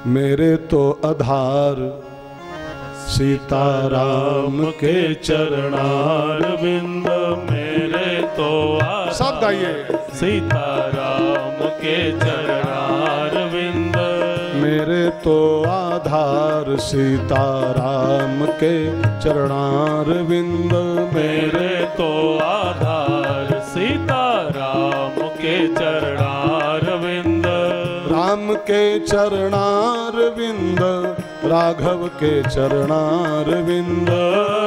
मेरे तो आधार सीताराम के चरणारविंद, मेरे तो सब गाइए। सीताराम के चरणारविंद, मेरे तो आधार सीताराम के चरणारविंद, मेरे तो आधार सीताराम के चरणारविंद, राम के चरणारविंद, राघव के चरणारविंद,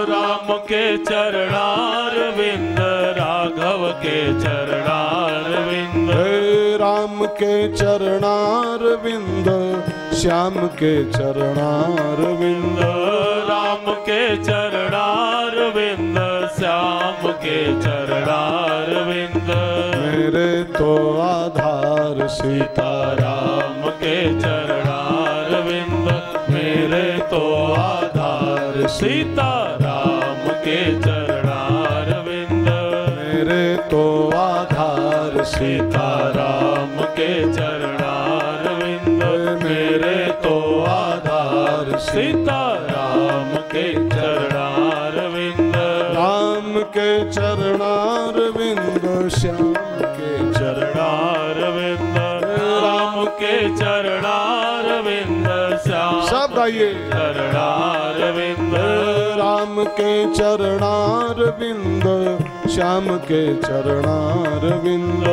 राम के चरणारविंद, राघव के चरणारविंद, राम के चरणारविंद, श्याम के चरणारविंद, राम के चरणारविंद, श्याम के चरणारविंद, मेरे तो आधार सीताराम के चरणारविंद, मेरे तो आधार सीताराम के चरणारविंद, मेरे तो आधार सीताराम के चरणारविंद, मेरे तो आधार सीताराम के चरणारविंद, राम के चरणारविंद, श्याम के चरणारविंद, राम के चरणारविंद, श्याम सब गाइए। चरणारविंद, राम के चरणारविंद, श्याम के चरणारविंद,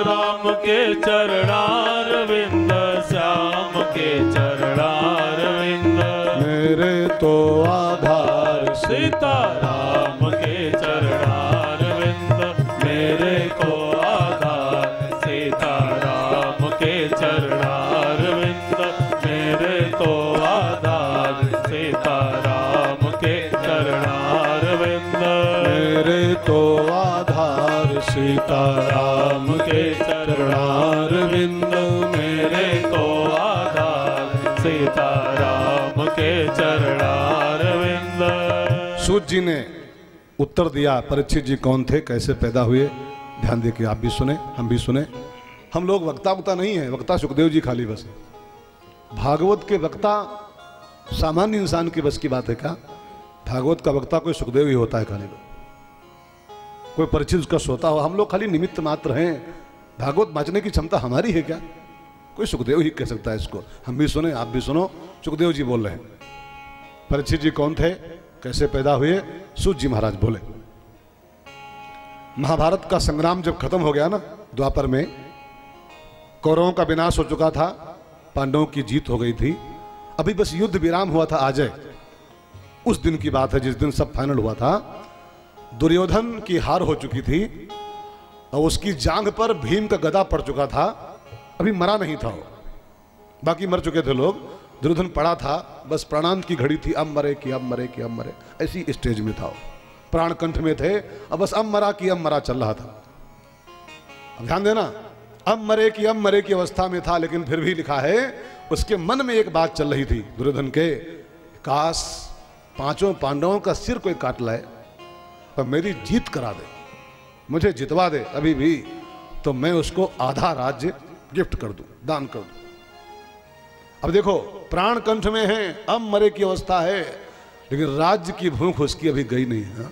राम के चरणारविंद, श्याम के चरणारविंद, मेरे तो आधार सीताराम के चरणारविंद, मेरे को आधार सीताराम के चरणारविंद, मेरे तो आधार सीताराम के चरणारविंद, मेरे तो आधार सीताराम के चरणारविंद, मेरे तो आधार सीताराम के चरणारविंद। सूत जी ने उत्तर दिया, परीक्षित जी कौन थे, कैसे पैदा हुए। ध्यान दे कि आप भी सुने, हम भी सुने। हम लोग वक्ता वक्ता नहीं है, वक्ता सुखदेव जी खाली बस। भागवत के वक्ता सामान्य इंसान की बस की बात है क्या? भागवत का वक्ता कोई सुखदेव ही होता है खाली, कोई परिचित उसका श्रोता हो। हम लोग खाली निमित्त मात्र हैं। भागवत बांचने की क्षमता हमारी है क्या? कोई सुखदेव ही कह सकता है इसको। हम भी सुने, आप भी सुनो। सुखदेव जी बोल रहे हैं, परीक्षित जी कौन थे, कैसे पैदा हुए। सूत जी महाराज बोले, महाभारत का संग्राम जब खत्म हो गया ना, द्वापर में कौरवों का विनाश हो चुका था, पांडवों की जीत हो गई थी। अभी बस युद्ध विराम हुआ था अजय, उस दिन की बात है जिस दिन सब फाइनल हुआ था। दुर्योधन की हार हो चुकी थी और उसकी जांघ पर भीम का गदा पड़ चुका था। अभी मरा नहीं था वो, बाकी मर चुके थे लोग। दुर्योधन पड़ा था, बस प्राणांत की घड़ी थी, अब मरे कि अब मरे कि अब मरे, ऐसी स्टेज में था वो। प्राण कंठ में थे, अब बस अब मरा कि अब मरा चल रहा था। अब ध्यान देना, अब मरे कि अब मरे की अवस्था में था। लेकिन फिर भी लिखा है उसके मन में एक बात चल रही थी दुर्योधन के, काश पांचों पांडवों का सिर कोई काट लाए और मेरी जीत करा दे, मुझे जितवा दे अभी भी, तो मैं उसको आधा राज्य गिफ्ट कर दूं, दान कर दूं। अब देखो, प्राण कंठ में है, अब मरे की अवस्था है, लेकिन राज्य की भूख उसकी अभी गई नहीं है।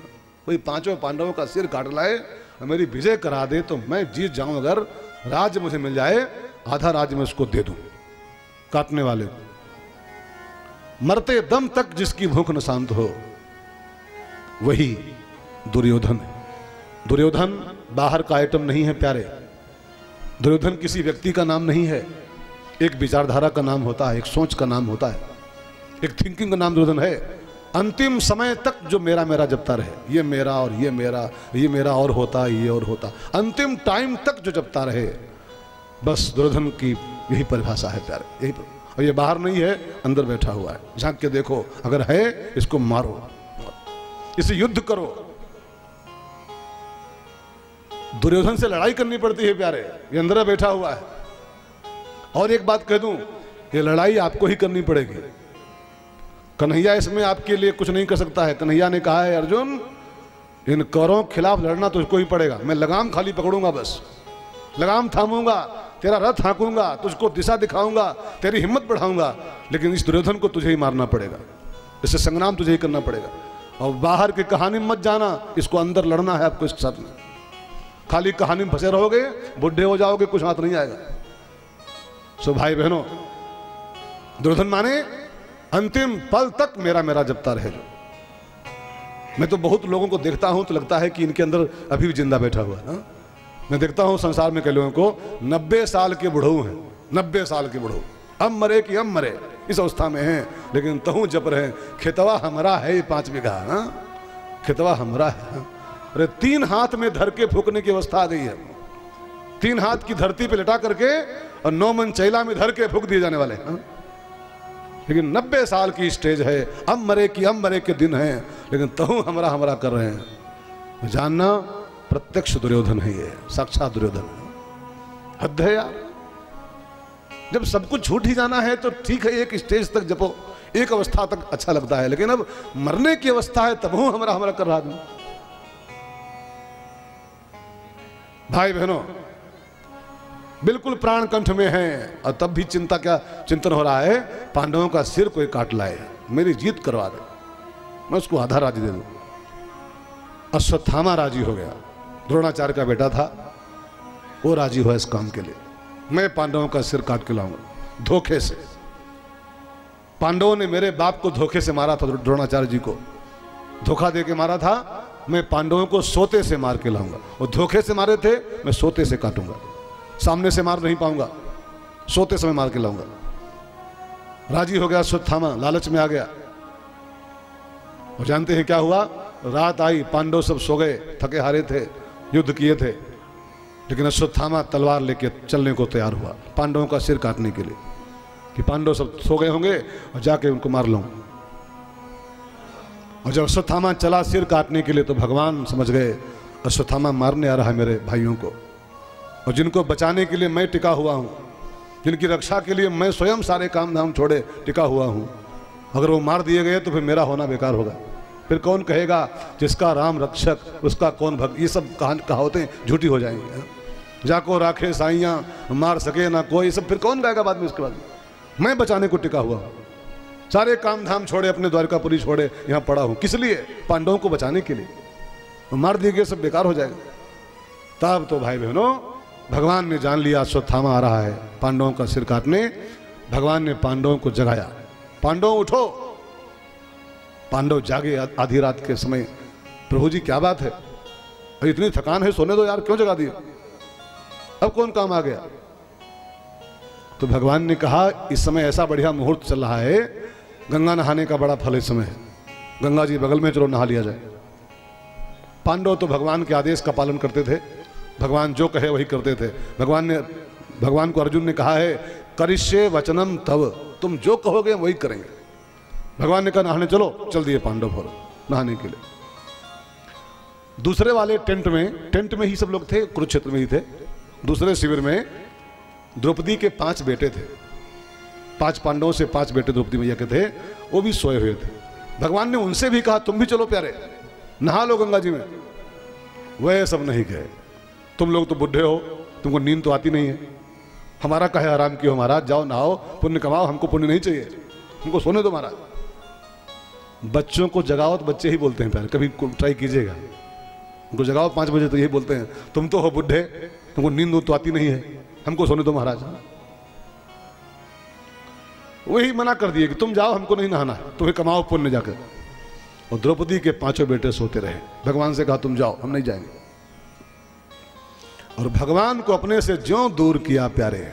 कोई पांचों पांडवों का सिर काट लाए और मेरी विजय करा दे तो मैं जीत जाऊं। अगर राज्य मुझे मिल जाए, आधा राज्य मैं उसको दे दूं काटने वाले। मरते दम तक जिसकी भूख न शांत हो, वही दुर्योधन है। दुर्योधन बाहर का आइटम नहीं है प्यारे। दुर्योधन किसी व्यक्ति का नाम नहीं है, एक विचारधारा का नाम होता है, एक सोच का नाम होता है, एक थिंकिंग का नाम दुर्योधन है। अंतिम समय तक जो मेरा मेरा जपता रहे, ये मेरा और ये मेरा, ये मेरा और होता, ये और होता, अंतिम टाइम तक जो जपता रहे, बस दुर्योधन की यही परिभाषा है प्यारे, यही। और ये बाहर नहीं है, अंदर बैठा हुआ है। झांक के देखो, अगर है इसको मारो, इसे युद्ध करो। दुर्योधन से लड़ाई करनी पड़ती है प्यारे, ये अंदर बैठा हुआ है। और एक बात कह दूं, ये लड़ाई आपको ही करनी पड़ेगी। कन्हैया इसमें आपके लिए कुछ नहीं कर सकता है। कन्हैया ने कहा है, अर्जुन इन कौरवों के खिलाफ लड़ना तुझको ही पड़ेगा। मैं लगाम खाली पकड़ूंगा, बस लगाम थामूंगा, तेरा रथ हाँकूंगा, तुझको दिशा दिखाऊंगा, तेरी हिम्मत बढ़ाऊंगा, लेकिन इस दुर्योधन को तुझे ही मारना पड़ेगा, इससे संग्राम तुझे ही करना पड़ेगा। और बाहर की कहानी में मत जाना, इसको अंदर लड़ना है आपको इसके साथ में। खाली कहानी में फंसे रहोगे, बुढ़े हो जाओगे, कुछ हाथ नहीं आएगा। सो भाई बहनों, दुर्योधन माने अंतिम पल तक मेरा मेरा जपता रहे। मैं तो बहुत लोगों को देखता हूं तो लगता है कि इनके अंदर अभी भी जिंदा बैठा हुआ है। मैं देखता हूं संसार में कई लोगों को 90 साल के बुढ़ऊ हैं, 90 साल के बुढ़ऊ, अब मरे कि अब मरे इस अवस्था में हैं, लेकिन तहु जप रहे, खेतवा हमारा है 5 बीघा, खेतवा हमारा है। अरे 3 हाथ में धर के फूकने की अवस्था आ गई है। 3 हाथ की धरती पे लटा करके और 9 मन चैला में धर के फूक दिए जाने वाले हैं। लेकिन 90 साल की स्टेज है, अब मरे के दिन हैं, लेकिन तहु हमारा हमारा कर रहे हैं। जानना प्रत्यक्ष दुर्योधन है, ये साक्षात दुर्योधन है। हद है यार, जब सब कुछ छूट ही जाना है तो ठीक है, एक स्टेज तक जपो, एक अवस्था तक अच्छा लगता है, लेकिन अब मरने की अवस्था है तब हमारा हमारा कर रहा है। भाई बहनों, बिल्कुल प्राण कंठ में है और तब भी चिंता क्या चिंतन हो रहा है, पांडवों का सिर कोई काट लाए, मेरी जीत करवा दे, मैं उसको आधा राज्य दे दूं। अश्वत्थामा राजी हो गया, द्रोणाचार्य का बेटा था, वो राजी हुआ इस काम के लिए। मैं पांडवों का सिर काट के लाऊंगा धोखे से। पांडवों ने मेरे बाप को धोखे से मारा था, द्रोणाचार्य जी को धोखा दे के मारा था, मैं पांडवों को सोते से मार के लाऊंगा। वो धोखे से मारे थे, मैं सोते से काटूंगा, सामने से मार नहीं पाऊंगा, सोते समय मार के लाऊंगा। राजी हो गया अश्वत्थामा, लालच में आ गया। और जानते हैं क्या हुआ? रात आई, पांडव सब सो गए, थके हारे थे, युद्ध किए थे, लेकिन अश्वत्थामा तलवार लेके चलने को तैयार हुआ पांडवों का सिर काटने के लिए, कि पांडव सब सो गए होंगे और जाके उनको मार लूं। और जब अश्वत्थामा चला सिर काटने के लिए तो भगवान समझ गए अश्वत्थामा मारने आ रहा है मेरे भाइयों को, और जिनको बचाने के लिए मैं टिका हुआ हूं, जिनकी रक्षा के लिए मैं स्वयं सारे काम धाम छोड़े टिका हुआ हूं, अगर वो मार दिए गए तो फिर मेरा होना बेकार होगा। फिर कौन कहेगा जिसका राम रक्षक उसका कौन भक्त, ये सब कहावतें झूठी हो जाएंगी। जाको राखे साइयाँ मार सके ना कोई, सब फिर कौन गाएगा बाद में? इसके बाद मैं बचाने को टिका हुआ हूँ, सारे काम धाम छोड़े, अपने द्वारकापुरी छोड़े यहाँ पड़ा हूँ, किस लिए? पांडवों को बचाने के लिए। तो मार दिए गए सब बेकार हो जाएगा। तब तो भाई बहनों भगवान ने जान लिया अश्वत्थामा आ रहा है पांडवों का सिर काटने। भगवान ने पांडवों को जगाया, पांडव उठो। पांडव जागे आधी रात के समय, प्रभु जी क्या बात है, इतनी थकान है, सोने दो यार, क्यों जगा दिए, अब कौन काम आ गया? तो भगवान ने कहा इस समय ऐसा बढ़िया मुहूर्त चल रहा है, गंगा नहाने का बड़ा फल इस समय है, गंगा जी बगल में, चलो नहा लिया जाए। पांडव तो भगवान के आदेश का पालन करते थे, भगवान जो कहे वही करते थे। भगवान को अर्जुन ने कहा है करिष्ये वचनम तव, तुम जो कहोगे वही करेंगे। भगवान ने कहा नहाने चलो, चल दिए पांडव फौरन नहाने के लिए। दूसरे वाले टेंट में ही सब लोग थे, कुरुक्षेत्र में ही थे। दूसरे शिविर में द्रौपदी के 5 बेटे थे, 5 पांडवों से 5 बेटे द्रौपदी मैया के थे, वो भी सोए हुए थे। भगवान ने उनसे भी कहा तुम भी चलो प्यारे, नहा लो गंगा जी में। वह सब नहीं गए, तुम लोग तो बुढ़े हो, तुमको नींद तो आती नहीं है, हमारा कहे आराम कियो महाराज, जाओ नहाओ, पुण्य कमाओ, हमको पुण्य नहीं चाहिए, हमको सोने दो महाराज। बच्चों को जगाओ तो बच्चे ही बोलते हैं प्यारे, कभी ट्राई कीजिएगा, उनको जगाओ 5 बजे तो यही बोलते हैं तुम तो हो बुढ़े, तुमको नींद तो आती नहीं है, हमको सोने दो महाराज। वही मना कर दिए कि तुम जाओ, हमको नहीं नहाना, तुम्हें कमाओ पुण्य जाकर। और द्रौपदी के 5 बेटे सोते रहे। भगवान से कहा तुम जाओ, हम नहीं जाएंगे। और भगवान को अपने से ज्यों दूर किया प्यारे,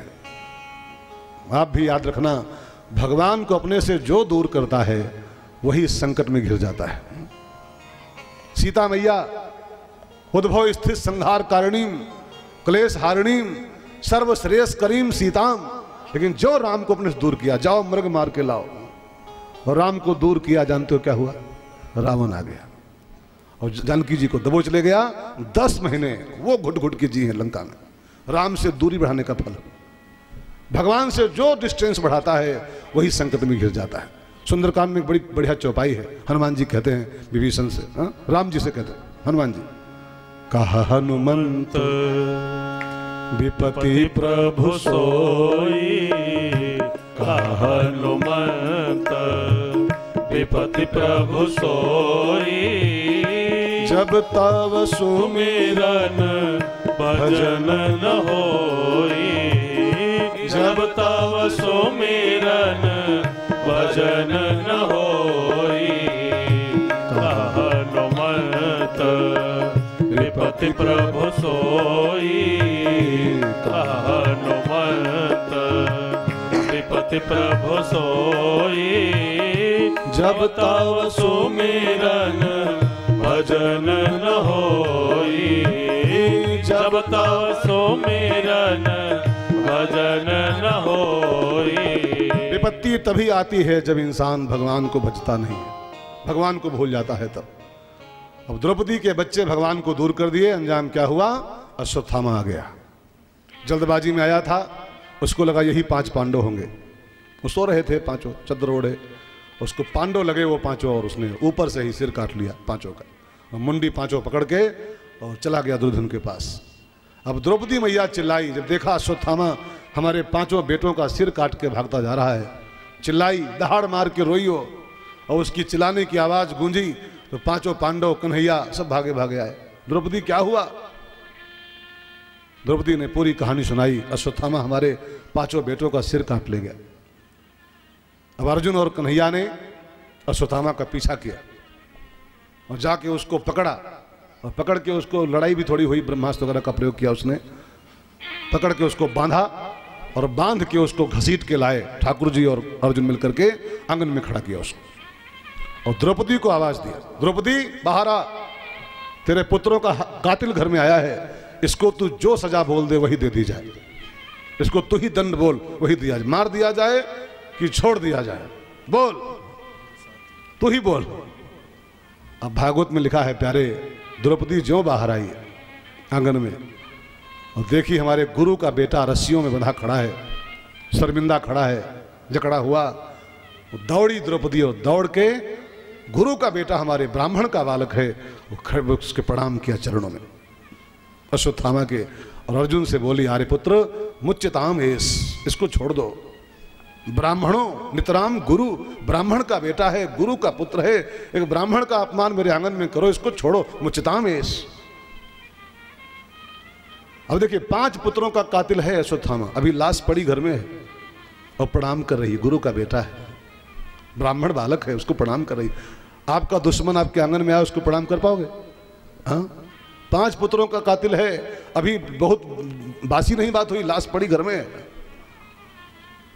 आप भी याद रखना, भगवान को अपने से जो दूर करता है वही संकट में घिर जाता है। सीता मैया उद्भव स्थित संहार कारिणीम क्लेश हारिणीम सर्वश्रेयस करीम सीताम, लेकिन जो राम को अपने से दूर किया, जाओ मृग मार के लाओ, और राम को दूर किया, जानते हो क्या हुआ? रावण आ गया और जानकी जी को दबोच ले गया। 10 महीने वो घुट घुट के जी हैं लंका में। राम से दूरी बढ़ाने का फल, भगवान से जो डिस्टेंस बढ़ाता है वही संकट में घिर जाता है। सुंदरकांड में एक बड़ी बढ़िया चौपाई है, हनुमान जी कहते हैं विभीषण से, राम जी से कहते हैं, हनुमान जी कहा हनुमंत विपति प्रभु सोई हनुमंत, विपति प्रभु सोई जब तव सुमिरन भजन न होई, जब तव सुमिरन भजन न होई। हनुमंत विपति प्रभु सोई, हनुमंत विपति प्रभु सोई जब तव सुमिरन भजन न होई, जब तव सुमिरन भजन न होई। विपत्ति तभी आती है जब इंसान भगवान को भजता नहीं है, भगवान को भूल जाता है तब। अब द्रौपदी के बच्चे भगवान को दूर कर दिए, अंजाम क्या हुआ? अश्वत्थामा आ गया, जल्दबाजी में आया था, उसको लगा यही 5 पांडव होंगे। वो सो रहे थे पांचों, चद्र ओढ़े, उसको पांडव लगे वो पांचों, और उसने ऊपर से ही सिर काट लिया पांचों का, और मुंडी पांचों पकड़ के और चला गया दुर्योधन के पास। अब द्रौपदी मैया चिल्लाई, जब देखा अश्वत्थामा हमारे 5 बेटों का सिर काट के भागता जा रहा है, चिल्लाई, दहाड़ मार के रोई हो, और उसकी चिल्लाने की आवाज गूंजी तो 5 पांडव, कन्हैया सब भागे भागे आए। द्रौपदी क्या हुआ? द्रौपदी ने पूरी कहानी सुनाई, अश्वत्थामा हमारे 5 बेटों का सिर काट ले गया। अब अर्जुन और कन्हैया ने अश्वत्थामा का पीछा किया और जाके उसको पकड़ा, और पकड़ के उसको, लड़ाई भी थोड़ी हुई, ब्रह्मास्त्र वगैरह का प्रयोग किया उसने, पकड़ के उसको बांधा और बांध के उसको घसीट के लाए। ठाकुर जी और अर्जुन मिलकर के आंगन में खड़ा किया उसको, और द्रौपदी को आवाज दिया, द्रौपदी बाहर आ, तेरे पुत्रों का कातिल घर में आया है, इसको तू जो सजा बोल दे वही दे दी जाए, इसको तू ही दंड बोल वही दिया जाए, मार दिया जाए कि छोड़ दिया जाए, बोल, तू ही बोल। अब भागवत में लिखा है प्यारे, द्रौपदी ज्यों बाहर आई आंगन में, और देखी हमारे गुरु का बेटा रस्सियों में बंधा खड़ा है, शर्मिंदा खड़ा है, जकड़ा हुआ, दौड़ी द्रौपदी और दौड़ के, गुरु का बेटा हमारे ब्राह्मण का बालक है, वो उसके प्रणाम किया चरणों में अश्वत्थामा के, और अर्जुन से बोली, आर्य पुत्र मुच्यताम एस, इसको छोड़ दो, ब्राह्मणों नितराम गुरु, ब्राह्मण का बेटा है, गुरु का पुत्र है, एक ब्राह्मण का अपमान मेरे आंगन में करो, इसको छोड़ो, मुच्यताम एस। अब देखिए 5 पुत्रों का कातिल है अश्वत्थामा, अभी लाश पड़ी घर में है और प्रणाम कर रही, गुरु का बेटा है, ब्राह्मण बालक है, उसको प्रणाम कर रही। आपका दुश्मन आपके आंगन में आया, उसको प्रणाम कर पाओगे? हाँ, 5 पुत्रों का कातिल है, अभी बहुत बासी नहीं बात हुई, लाश पड़ी घर में,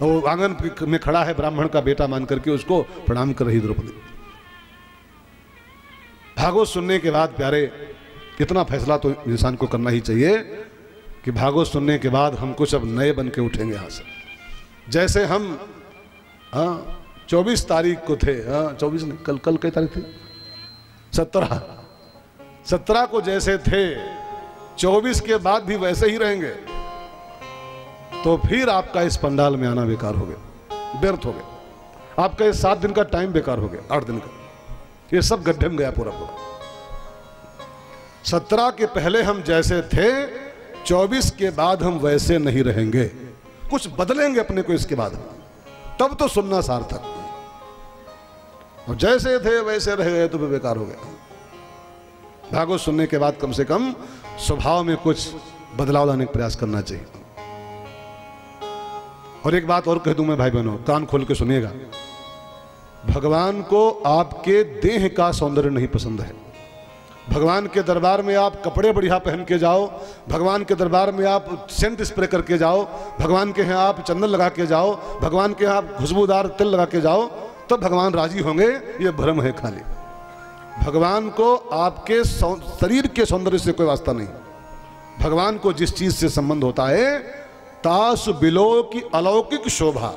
और वो आंगन में खड़ा है, ब्राह्मण का बेटा मान करके उसको प्रणाम कर रही द्रौपदी। भागवत सुनने के बाद प्यारे, इतना फैसला तो इंसान को करना ही चाहिए कि भागवत सुनने के बाद हम कुछ अब नए बन के उठेंगे यहाँ से। जैसे हम 24 तारीख को थे, 24 नहीं, कल कई तारीख थी? 17 को जैसे थे, 24 के बाद भी वैसे ही रहेंगे, तो फिर आपका इस पंडाल में आना बेकार हो गया, व्यर्थ हो गया, आपका ये 7 दिन का टाइम बेकार हो गया, 8 दिन का, ये सब गड्ढे में गया पूरा पूरा। 17 के पहले हम जैसे थे, 24 के बाद हम वैसे नहीं रहेंगे, कुछ बदलेंगे अपने को इसके बाद, तब तो सुनना सार्थक। और जैसे थे वैसे रह गए तो भी बेकार हो गया। भागवत सुनने के बाद कम से कम स्वभाव में कुछ बदलाव लाने का प्रयास करना चाहिए। और एक बात और कह दूं मैं भाई बहनों, कान खोल के सुनिएगा, भगवान को आपके देह का सौंदर्य नहीं पसंद है। भगवान के दरबार में आप कपड़े बढ़िया पहन के जाओ, भगवान के दरबार में आप सेंट स्प्रे करके जाओ, भगवान के यहाँ आप चंदन लगा के जाओ, भगवान के यहाँ आप खुशबूदार तेल लगा के जाओ, तब भगवान राजी होंगे, ये भ्रम है खाली। भगवान को आपके शरीर के सौंदर्य से कोई वास्ता नहीं। भगवान को जिस चीज से संबंध होता है, तास बिलो की अलौकिक शोभा,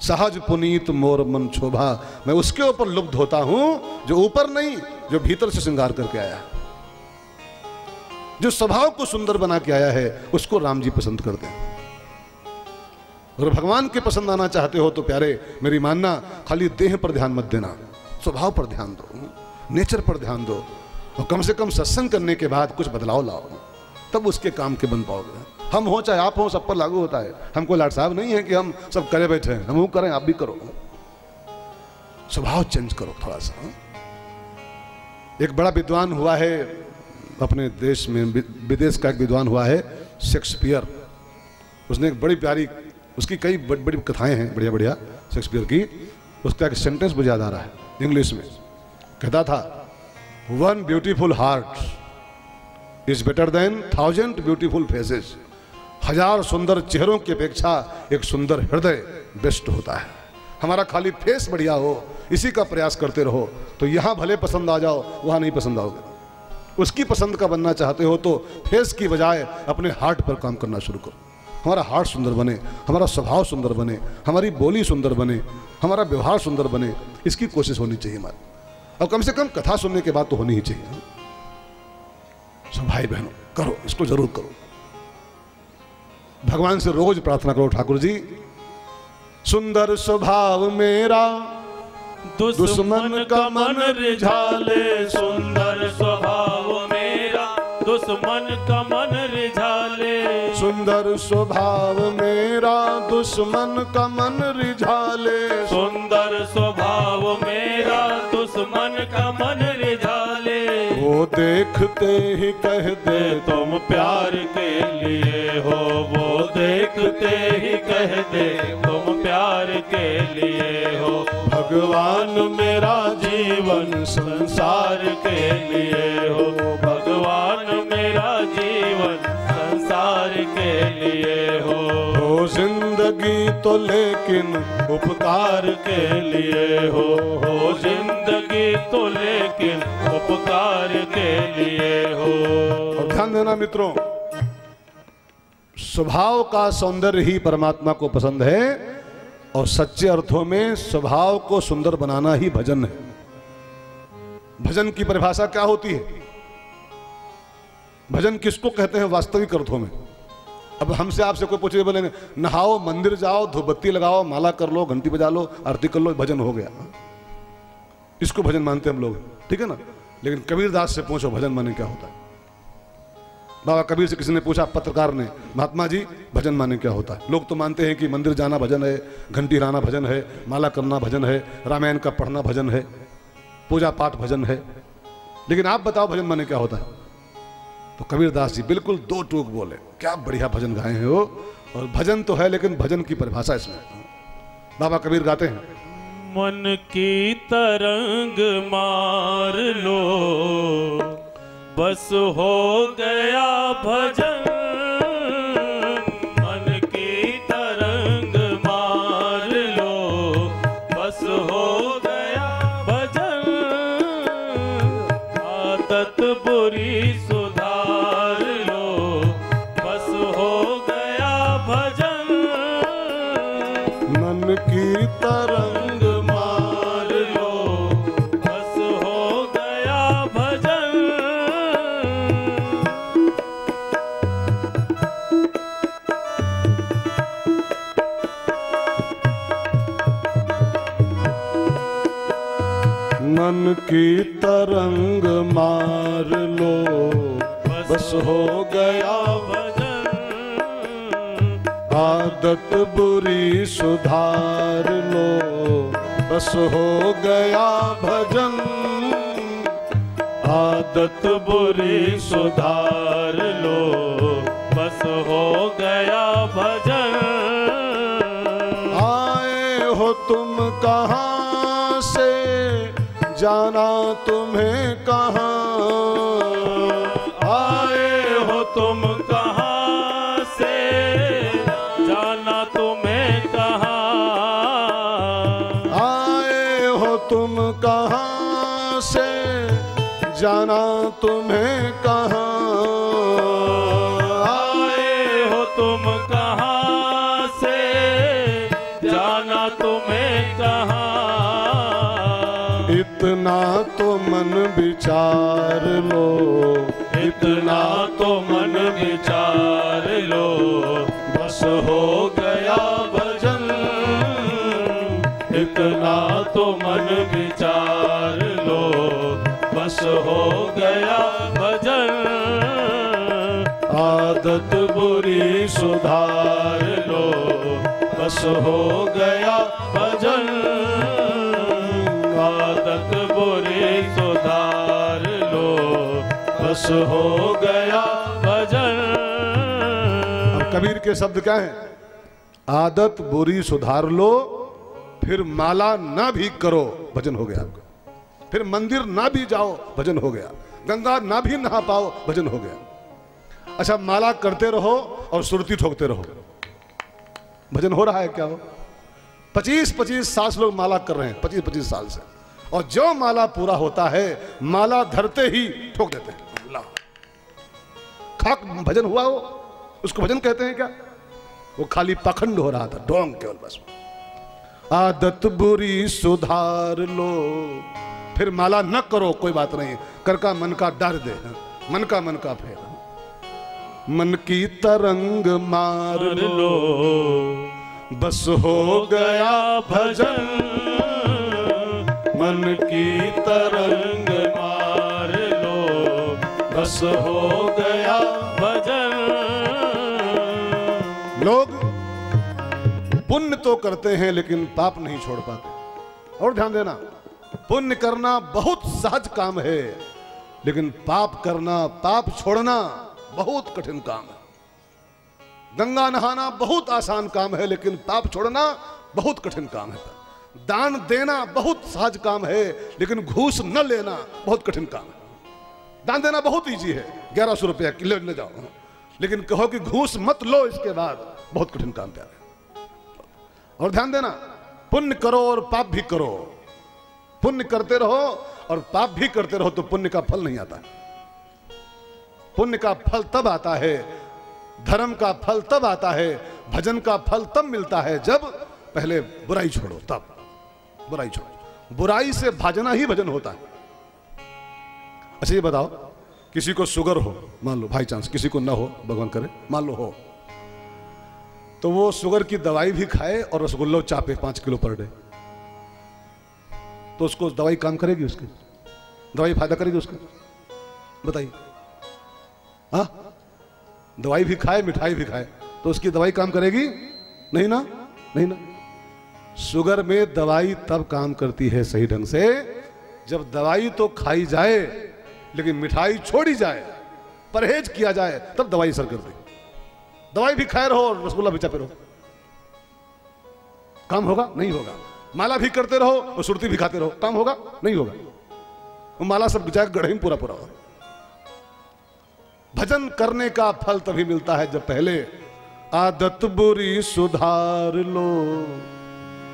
सहज पुनीत मोर मन शोभा, मैं उसके ऊपर लुब्ध होता हूं जो ऊपर नहीं, जो भीतर से श्रृंगार करके आया है, जो स्वभाव को सुंदर बना के आया है, उसको राम जी पसंद करते हैं। और भगवान के पसंद आना चाहते हो तो प्यारे मेरी मानना, खाली देह पर ध्यान मत देना, स्वभाव पर ध्यान दो, नेचर पर ध्यान दो, और कम से कम सत्संग करने के बाद कुछ बदलाव लाओ, तब उसके काम के बन पाओगे। हम हो चाहे आप हो, सब पर लागू होता है। हम कोई लाट साहब नहीं है कि हम सब करे बैठे हैं, हम वो करें आप भी करो। स्वभाव चेंज करो थोड़ा सा। एक बड़ा विद्वान हुआ है अपने देश में, विदेश का एक विद्वान हुआ है शेक्सपियर। उसने एक बड़ी प्यारी, उसकी कई बड़ी बड़ी कथाएं हैं बढ़िया बढ़िया शेक्सपियर की। उसका एक सेंटेंस मुझे याद आ रहा है इंग्लिश में। कहता था, 1 beautiful heart is better than 1000 beautiful faces. 1000 सुंदर चेहरों की अपेक्षा एक सुंदर हृदय बेस्ट होता है। हमारा खाली फेस बढ़िया हो, इसी का प्रयास करते रहो, तो यहाँ भले पसंद आ जाओ, वहाँ नहीं पसंद आओगे। उसकी पसंद का बनना चाहते हो तो फेस की बजाय अपने हार्ट पर काम करना शुरू करो। हमारा हार्ट सुंदर बने, हमारा स्वभाव सुंदर बने, हमारी बोली सुंदर बने, हमारा व्यवहार सुंदर बने, इसकी कोशिश होनी चाहिए हमारी। और कम से कम कथा सुनने के बाद तो होनी ही चाहिए। सब भाई बहनों करो, इसको जरूर करो। भगवान से रोज प्रार्थना करो, ठाकुर जी सुंदर स्वभाव मेरा दुश्मन का मन रिझाले। सुंदर स्वभाव मेरा दुश्मन का मन रिझाले। सुंदर स्वभाव मेरा दुश्मन का मन रिझाले। सुंदर स्वभाव मेरा दुश्मन का मन रिझाले। वो देखते ही कह दे तुम प्यार के लिए हो, वो देखते ही कह दे तुम प्यार के लिए हो। भगवान मेरा जीवन संसार के लिए हो, भगवान मेरा जीवन संसार के लिए हो। जिंदगी तो लेकिन उपकार के लिए हो जिंदगी तो लेकिन उपकार के लिए हो। और ध्यान देना मित्रों, स्वभाव का सौंदर्य ही परमात्मा को पसंद है और सच्चे अर्थों में स्वभाव को सुंदर बनाना ही भजन है। भजन की परिभाषा क्या होती है? भजन किसको कहते हैं वास्तविक अर्थों में? अब हमसे आपसे कोई पूछे, बोले नहाओ, मंदिर जाओ, धूपबत्ती लगाओ, माला कर लो, घंटी बजा लो, आरती कर लो, भजन हो गया। इसको भजन मानते हम लोग, ठीक है ना। लेकिन कबीरदास से पूछो भजन माने क्या होता है। बाबा कबीर से किसी ने पूछा, पत्रकार ने, महात्मा जी भजन माने क्या होता है? लोग तो मानते हैं कि मंदिर जाना भजन है, घंटी हिलाना भजन है, माला करना भजन है, रामायण का पढ़ना भजन है, पूजा पाठ भजन है। लेकिन आप बताओ भजन माने क्या होता है? तो कबीरदास जी बिल्कुल दो टूक बोले, क्या बढ़िया भजन गाए हैं वो। और भजन तो है, लेकिन भजन की परिभाषा इसमें बाबा कबीर गाते हैं, मन की तरंग मार लो बस हो गया भजन। मन की तरंग मार लो बस हो गया भजन। आदत बुरी सुधार लो बस हो गया भजन। मन की तरंग मार लो बस हो गया भजन। मन की तरंग मार लो बस हो गया भजन। आदत बुरी सुधार लो बस हो गया भजन। आदत बुरी सुधार लो बस हो गया भजन। आए हो तुम कहाँ से, जाना तुम्हें कहाँ। आए हो तुम कहाँ से, जाना तुम्हें कहाँ। आए हो तुम कहाँ से, जाना तुम्हें कहाँ। आए हो तुम कहाँ से, जाना तुम्हें कहाँ। इतना तो मन विचार लो, इतना तो मन विचार लो बस हो गया भजन। इतना तो मन विचार लो बस हो गया भजन। आदत आदत बुरी सुधार लो, बस हो गया भजन। आदत बुरी सुधार लो, बस हो गया भजन। अब कबीर के शब्द क्या हैं? आदत बुरी सुधार लो, फिर माला ना भी करो, भजन हो गया आपका। फिर मंदिर ना भी जाओ, भजन हो गया। गंगा ना भी नहा पाओ, भजन हो गया। अच्छा, माला करते रहो और सुरती ठोकते रहो, भजन हो रहा है क्या? हो 25-25 साल से लोग माला कर रहे हैं, 25-25 साल से, और जो माला पूरा होता है माला धरते ही ठोक देते हैं। अल्लाह, खाक भजन हुआ हो, उसको भजन कहते हैं क्या? वो खाली पाखंड हो रहा था, ढोंग केवल बस। आदत बुरी सुधार लो, फिर माला न करो, कोई बात नहीं, कर का मन का डर दे, मन का फेर, मन की तरंग मार लो, बस हो गया भजन। मन की तरंग मार लो, बस हो गया भजन। लोग पुण्य तो करते हैं लेकिन पाप नहीं छोड़ पाते। और ध्यान देना, पुण्य करना बहुत सहज काम है, लेकिन पाप करना, पाप छोड़ना बहुत कठिन काम है। गंगा नहाना बहुत आसान काम है, लेकिन पाप छोड़ना बहुत कठिन काम है। दान देना बहुत सहज काम है, लेकिन घूस न लेना बहुत कठिन काम है। दान देना बहुत इजी है, 1100 रुपया किलो ले जाओ, लेकिन कहो कि घूस मत लो इसके बाद, बहुत कठिन काम प्यारे। और ध्यान देना, पुण्य करो और पाप भी करो। पुण्य करते रहो और पाप भी करते रहो तो पुण्य का फल नहीं आता। पुण्य का फल तब आता है, धर्म का फल तब आता है, भजन का फल तब मिलता है जब पहले बुराई छोड़ो। तब बुराई छोड़ो, बुराई से भाजना ही भजन होता है। अच्छा ये बताओ, किसी को शुगर हो, मान लो बाई चांस, किसी को ना हो, भगवान करे, मान लो हो, तो वो शुगर की दवाई भी खाए और रसगुल्ला चापे 5 किलो पर डे, तो उसको दवाई काम करेगी? उसकी दवाई फायदा करेगी उसका? बताइए। हाँ, दवाई भी खाए, मिठाई भी खाए, तो उसकी दवाई काम करेगी? नहीं ना, नहीं ना। शुगर में दवाई तब काम करती है सही ढंग से जब दवाई तो खाई जाए लेकिन मिठाई छोड़ी जाए, परहेज किया जाए, तब दवाई असर करती। दवाई भी खाए रहो और रसगुल्ला भी चापे रहो, काम होगा? नहीं होगा। माला भी करते रहो और सुरती भी खाते रहो, काम होगा? नहीं होगा। वो माला सब बिचार गढ़े में पूरा पूरा हो। भजन करने का फल तभी मिलता है जब पहले आदत बुरी सुधार लो।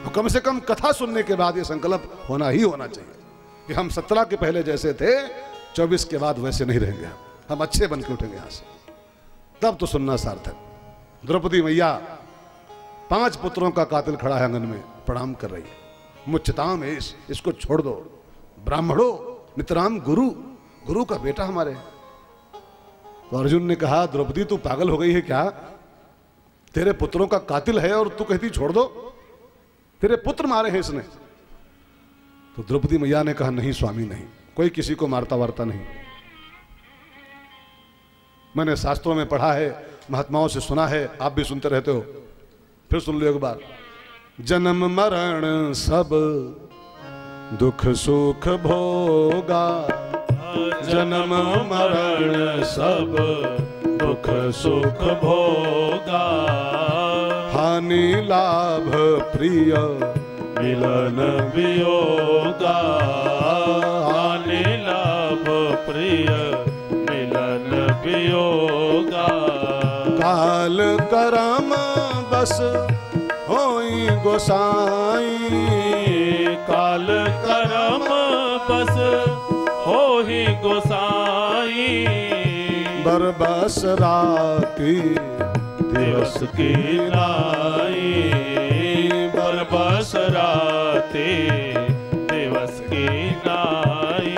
तो कम से कम कथा सुनने के बाद ये संकल्प होना ही होना चाहिए कि हम 17 के पहले जैसे थे 24 के बाद वैसे नहीं रहेंगे, हम अच्छे बन के उठेंगे यहां से, तब तो सुनना सार्थक। द्रौपदी मैया 5 पुत्रों का कातिल खड़ा है आंगन में, प्रणाम कर रही है। मुच्यताम इसको छोड़ दो, ब्राह्मणों नितराम गुरु, गुरु का बेटा हमारे। तो अर्जुन ने कहा, द्रौपदी तू पागल हो गई है क्या? तेरे पुत्रों का कातिल है और तू कहती छोड़ दो? तेरे पुत्र मारे हैं इसने। तो द्रौपदी मैया ने कहा, नहीं स्वामी नहीं, कोई किसी को मारता वारता नहीं। मैंने शास्त्रों में पढ़ा है, महात्माओं से सुना है, आप भी सुनते रहते हो, फिर सुन लो एक बार। जन्म मरण सब दुख सुख भोगा, जन्म मरण सब दुख सुख भोगा, हानि लाभ प्रिय मिलन वियोगा, हानि लाभ प्रिय मिलन वियोगा। काल करम बस होई गोसाई, काल करम बस होहि गोसाई, बरबस राती दिवस की लाई, बरबस राती दिवस की लाई।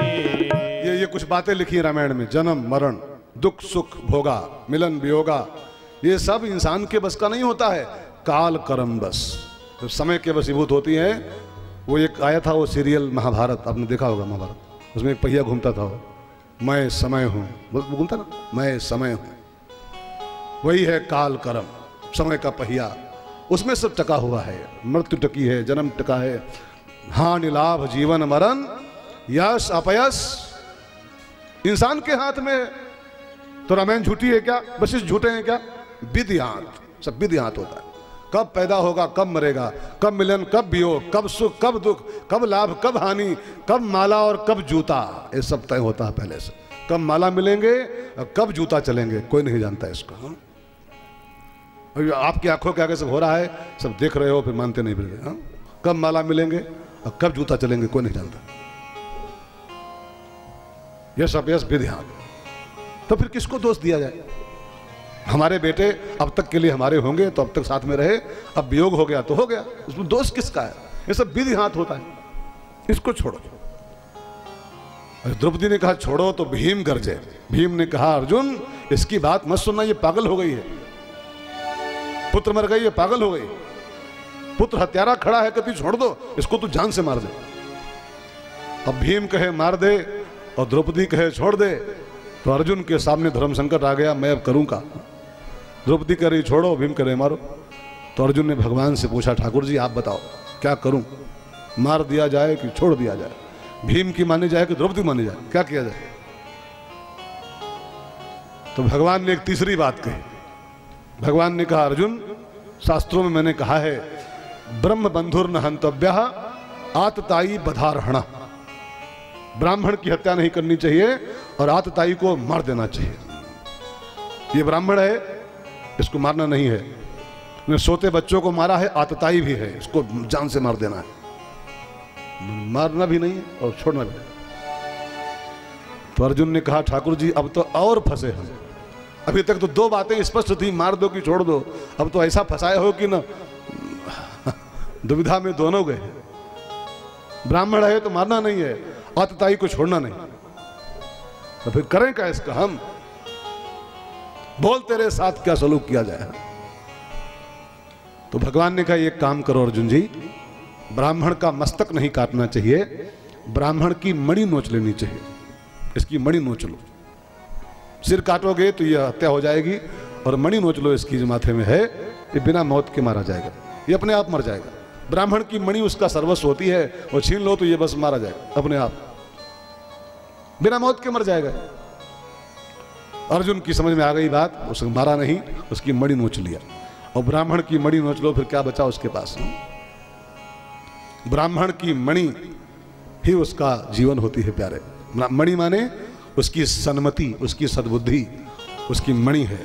ये कुछ बातें लिखी है रामायण में। जन्म मरण दुख सुख भोगा मिलन वियोगा, ये सब इंसान के बस का नहीं होता है। काल कर्म बस, तो समय के वशीभूत होती है। वो एक आया था वो सीरियल महाभारत, आपने देखा होगा महाभारत, उसमें एक पहिया घूमता था, मैं समय हूँ, वो घूमता ना, मैं समय हूँ। वही है काल कर्म, समय का पहिया, उसमें सब टका हुआ है। मृत्यु टकी है, जन्म टका है, हानि लाभ जीवन मरण, यश अपयश इंसान के हाथ में। तो रामायण झूठी है क्या? वशिष्ठ झूठे हैं क्या? विधि हाथ, सब विधि हाथ होता है। कब पैदा होगा, कब मरेगा, कब मिलन, कब वियोग, कब सुख, कब दुख, कब लाभ, कब हानि, कब माला और कब जूता, ये सब तय होता है पहले से। कब माला मिलेंगे और कब जूता चलेंगे, कोई नहीं जानता इसको। आपकी आंखों के आगे सब हो रहा है, सब देख रहे हो, फिर मानते नहीं फिर। कब माला मिलेंगे और कब जूता चलेंगे, कोई नहीं जानता। यश अपयश विधियान, तो फिर किसको दोष दिया जाए? हमारे बेटे अब तक के लिए हमारे होंगे तो अब तक साथ में रहे, अब वियोग हो गया तो हो गया, उसमें दोष किसका है? ये सब विधि हाथ होता है, इसको छोड़ो। द्रौपदी ने कहा छोड़ो तो भीम गरजे। भीम ने कहा अर्जुन इसकी बात मत सुनना, ये पागल हो गई है, पुत्र मर गई, ये पागल हो गई, पुत्र हत्यारा खड़ा है, कहती छोड़ दो इसको, तू जान से मार दे। अब भीम कहे मार दे और द्रौपदी कहे छोड़ दे, तो अर्जुन के सामने धर्म संकट आ गया, मैं अब करूं का? द्रौपदी कह रही छोड़ो, भीम कह रहे मारो। तो अर्जुन ने भगवान से पूछा ठाकुर जी आप बताओ क्या करूं, मार दिया जाए कि छोड़ दिया जाए? भीम की मानी जाए कि द्रौपदी मानी जाए, क्या किया जाए? तो भगवान ने एक तीसरी बात कही। भगवान ने कहा अर्जुन शास्त्रों में मैंने कहा है ब्रह्म बंधुर न हंतव्यः आतताई बधारहणः, ब्राह्मण की हत्या नहीं करनी चाहिए और आतताई को मार देना चाहिए। ये ब्राह्मण है, इसको मारना नहीं है। ने सोते बच्चों को मारा है, आतताई भी है, इसको जान से मार देना है, मारना भी नहीं और छोड़ना भी नहीं। तो अर्जुन ने कहा ठाकुर जी अब तो और फंसे हम, अभी तक तो दो बातें स्पष्ट थी, मार दो कि छोड़ दो, अब तो ऐसा फंसाए हो कि ना दुविधा में दोनों गए। ब्राह्मण है तो मारना नहीं है, आतताई को छोड़ना नहीं, तो फिर करें क्या इसका? हम बोल तेरे साथ क्या सलूक किया जाए? तो भगवान ने कहा एक काम करो अर्जुन जी, ब्राह्मण का मस्तक नहीं काटना चाहिए, ब्राह्मण की मणि नोच लेनी चाहिए, इसकी मणि नोच लो। सिर काटोगे तो यह हत्या हो जाएगी, और मणि नोच लो इसकी जो माथे में है, ये बिना मौत के मारा जाएगा, ये अपने आप मर जाएगा। ब्राह्मण की मणि उसका सर्वस्व होती है, और छीन लो तो ये बस मारा जाएगा अपने आप, बिना मौत के मर जाएगा। अर्जुन की समझ में आ गई बात, उसको मारा नहीं, उसकी मणि नोच लिया। और ब्राह्मण की मणि नोच लो, फिर क्या बचा उसके पास? ब्राह्मण की मणि ही उसका जीवन होती है प्यारे। मणि माने उसकी सन्मति, उसकी सद्बुद्धि, उसकी मणि है।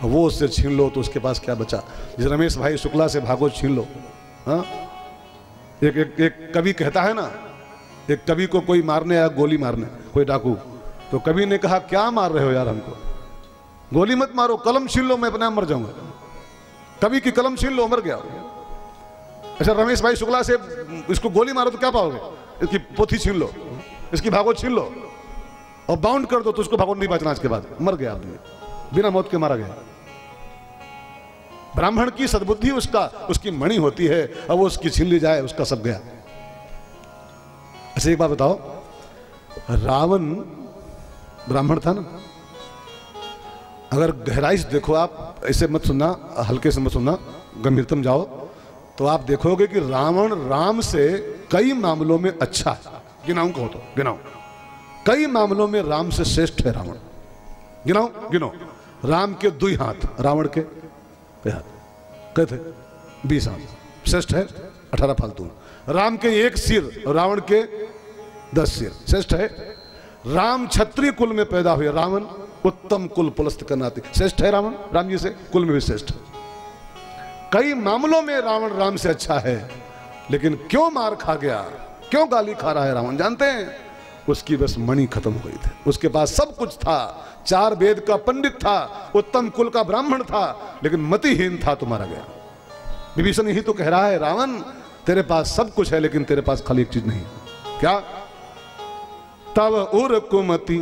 वो उससे छीन लो तो उसके पास क्या बचा? जिस रमेश भाई शुक्ला से भागवत छीन लो। हाँ, एक कवि कहता है ना, एक कवि को कोई मारने आया, गोली मारने, कोई डाकू, तो कवि ने कहा क्या मार रहे हो यार हमको, गोली मत मारो, कलम छीन लो, मैं अपने आप मर जाऊंगा। कवि की कलम छीन लो, मर गया। अच्छा रमेश भाई शुक्ला से इसको गोली मारो तो क्या पाओगे? इसकी पोथी छीन लो, इसकी भागवत छीन लो और बाउंड कर दो तो उसको भागवत नहीं बचना, इसके बाद मर गया आदमी, बिना मौत के मारा गया। ब्राह्मण की सद्बुद्धि उसकी मणि होती है, और वो उसकी छीन ली जाए, उसका सब गया। अच्छा एक बात बताओ, रावण ब्राह्मण था ना? अगर गहराई से देखो आप, ऐसे मत सुनना, हल्के से मत सुनना, गंभीरतम जाओ, तो आप देखोगे कि रावण राम से कई मामलों में अच्छा है। गिनाऊं कहो तो गिनाओ, कई मामलों में राम से श्रेष्ठ है रावण। गिनाओ गिनो, राम के 2 हाथ, रावण के कहते 20 हाथ, श्रेष्ठ है 18 फालतू। राम के 1 सिर, रावण के 10 सिर, श्रेष्ठ है। राम क्षत्रिय कुल में पैदा हुए, रावण उत्तम कुल पुलस्त करनाती, श्रेष्ठ है रावण, राम जी से कुल में भी श्रेष्ठ है। कई मामलों में रावण राम से अच्छा है, लेकिन क्यों मार खा गया, क्यों गाली खा रहा है रावण जानते हैं? उसकी बस मणि खत्म हो गई थी, उसके पास सब कुछ था, 4 वेद का पंडित था, उत्तम कुल का ब्राह्मण था, लेकिन मतिहीन था तो मारा गया। विभीषण यही तो कह रहा है, रावण तेरे पास सब कुछ है लेकिन तेरे पास खाली एक चीज नहीं। क्या? तब उर कुमति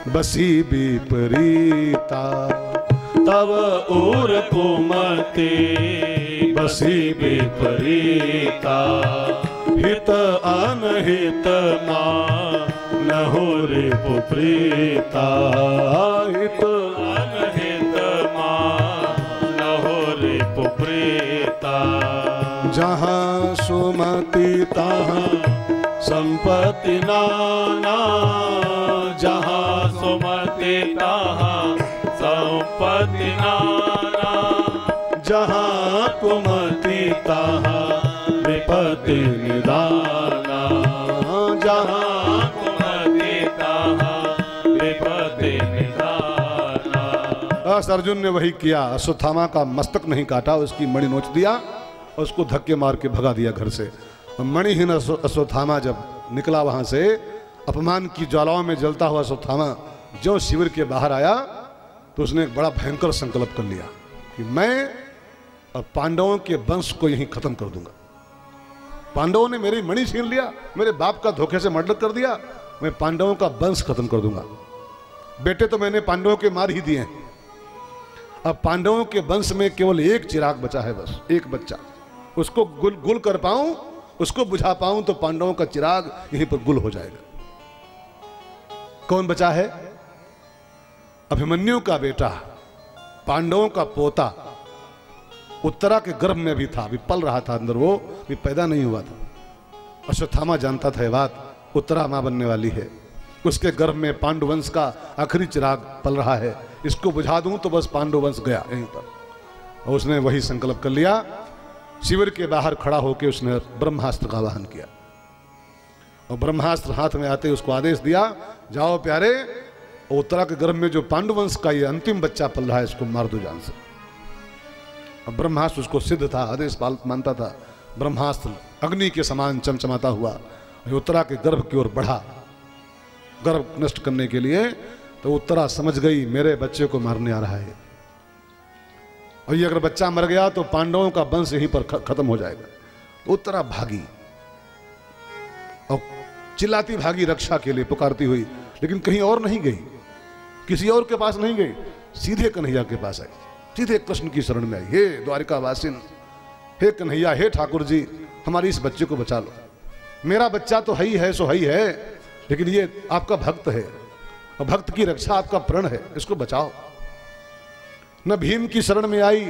बसी विपरीता, तब उर कुमति बसी विपरीता, हित अनहित मानहु रिपु प्रीता, हित अनहित जहाँ सुमति तहाँ संपत्ति नाना, जहाँ सुमति तहाँ संपत्ति नाना, जहाँ कुमति तहाँ विपत्ति निदाना, जहाँ कुमति तहाँ विपत्ति निदाना। बस अर्जुन ने वही किया। अश्वत्थामा का मस्तक नहीं काटा, उसकी मणि नोच दिया और उसको धक्के मार के भगा दिया घर से। मणिहीन अश्वत्थामा जब निकला वहां से, अपमान की ज्वालाओं में जलता हुआ अश्वत्थामा जो शिविर के बाहर आया तो उसने एक बड़ा भयंकर संकल्प कर लिया कि मैं अब पांडवों के वंश को यहीं खत्म कर दूंगा। पांडवों ने मेरी मणि छीन लिया, मेरे बाप का धोखे से मर्डर कर दिया, मैं पांडवों का वंश खत्म कर दूंगा। बेटे तो मैंने पांडवों के मार ही दिए हैं, अब पांडवों के वंश में केवल एक चिराग बचा है, बस एक बच्चा। उसको गुल कर पाऊं, उसको बुझा पाऊं तो पांडवों का चिराग यहीं पर गुल हो जाएगा। कौन बचा है? अभिमन्यु का बेटा, पांडवों का पोता, उत्तरा के गर्भ में भी था, अभी पल रहा था अंदर, वो भी पैदा नहीं हुआ था। अश्वत्थामा जानता था ये बात, उत्तरा मां बनने वाली है, उसके गर्भ में पांडुवंश का आखिरी चिराग पल रहा है, इसको बुझा दूं तो बस पांडुवंश गया यहीं पर। और उसने वही संकल्प कर लिया। शिविर के बाहर खड़ा होकर उसने ब्रह्मास्त्र का आवाहन किया और ब्रह्मास्त्र हाथ में आते उसको आदेश दिया, जाओ प्यारे, उत्तरा के गर्भ में जो पांडुवंश का ये अंतिम बच्चा पल रहा है इसको मार दो जान से। अब ब्रह्मास्त्र उसको सिद्ध था, आदेश मानता था। ब्रह्मास्त्र अग्नि के समान चमचमाता हुआ उत्तरा के गर्भ की ओर बढ़ा गर्भ नष्ट करने के लिए। तो उत्तरा समझ गई मेरे बच्चे को मारने आ रहा है और ये अगर बच्चा मर गया तो पांडवों का वंश यहीं पर खत्म हो जाएगा। तो उत्तरा भागी और चिल्लाती भागी रक्षा के लिए, पुकारती हुई, लेकिन कहीं और नहीं गई, किसी और के पास नहीं गई, सीधे कन्हैया के पास आई, सीधे कृष्ण की शरण में आई। हे द्वारिका वासिन, हे कन्हैया, हे ठाकुर जी, हमारी इस बच्चे को बचा लो। मेरा बच्चा तो है ही है, सो है ही है, लेकिन ये आपका भक्त है और भक्त की रक्षा आपका प्रण है, इसको बचाओ। न भीम की शरण में आई,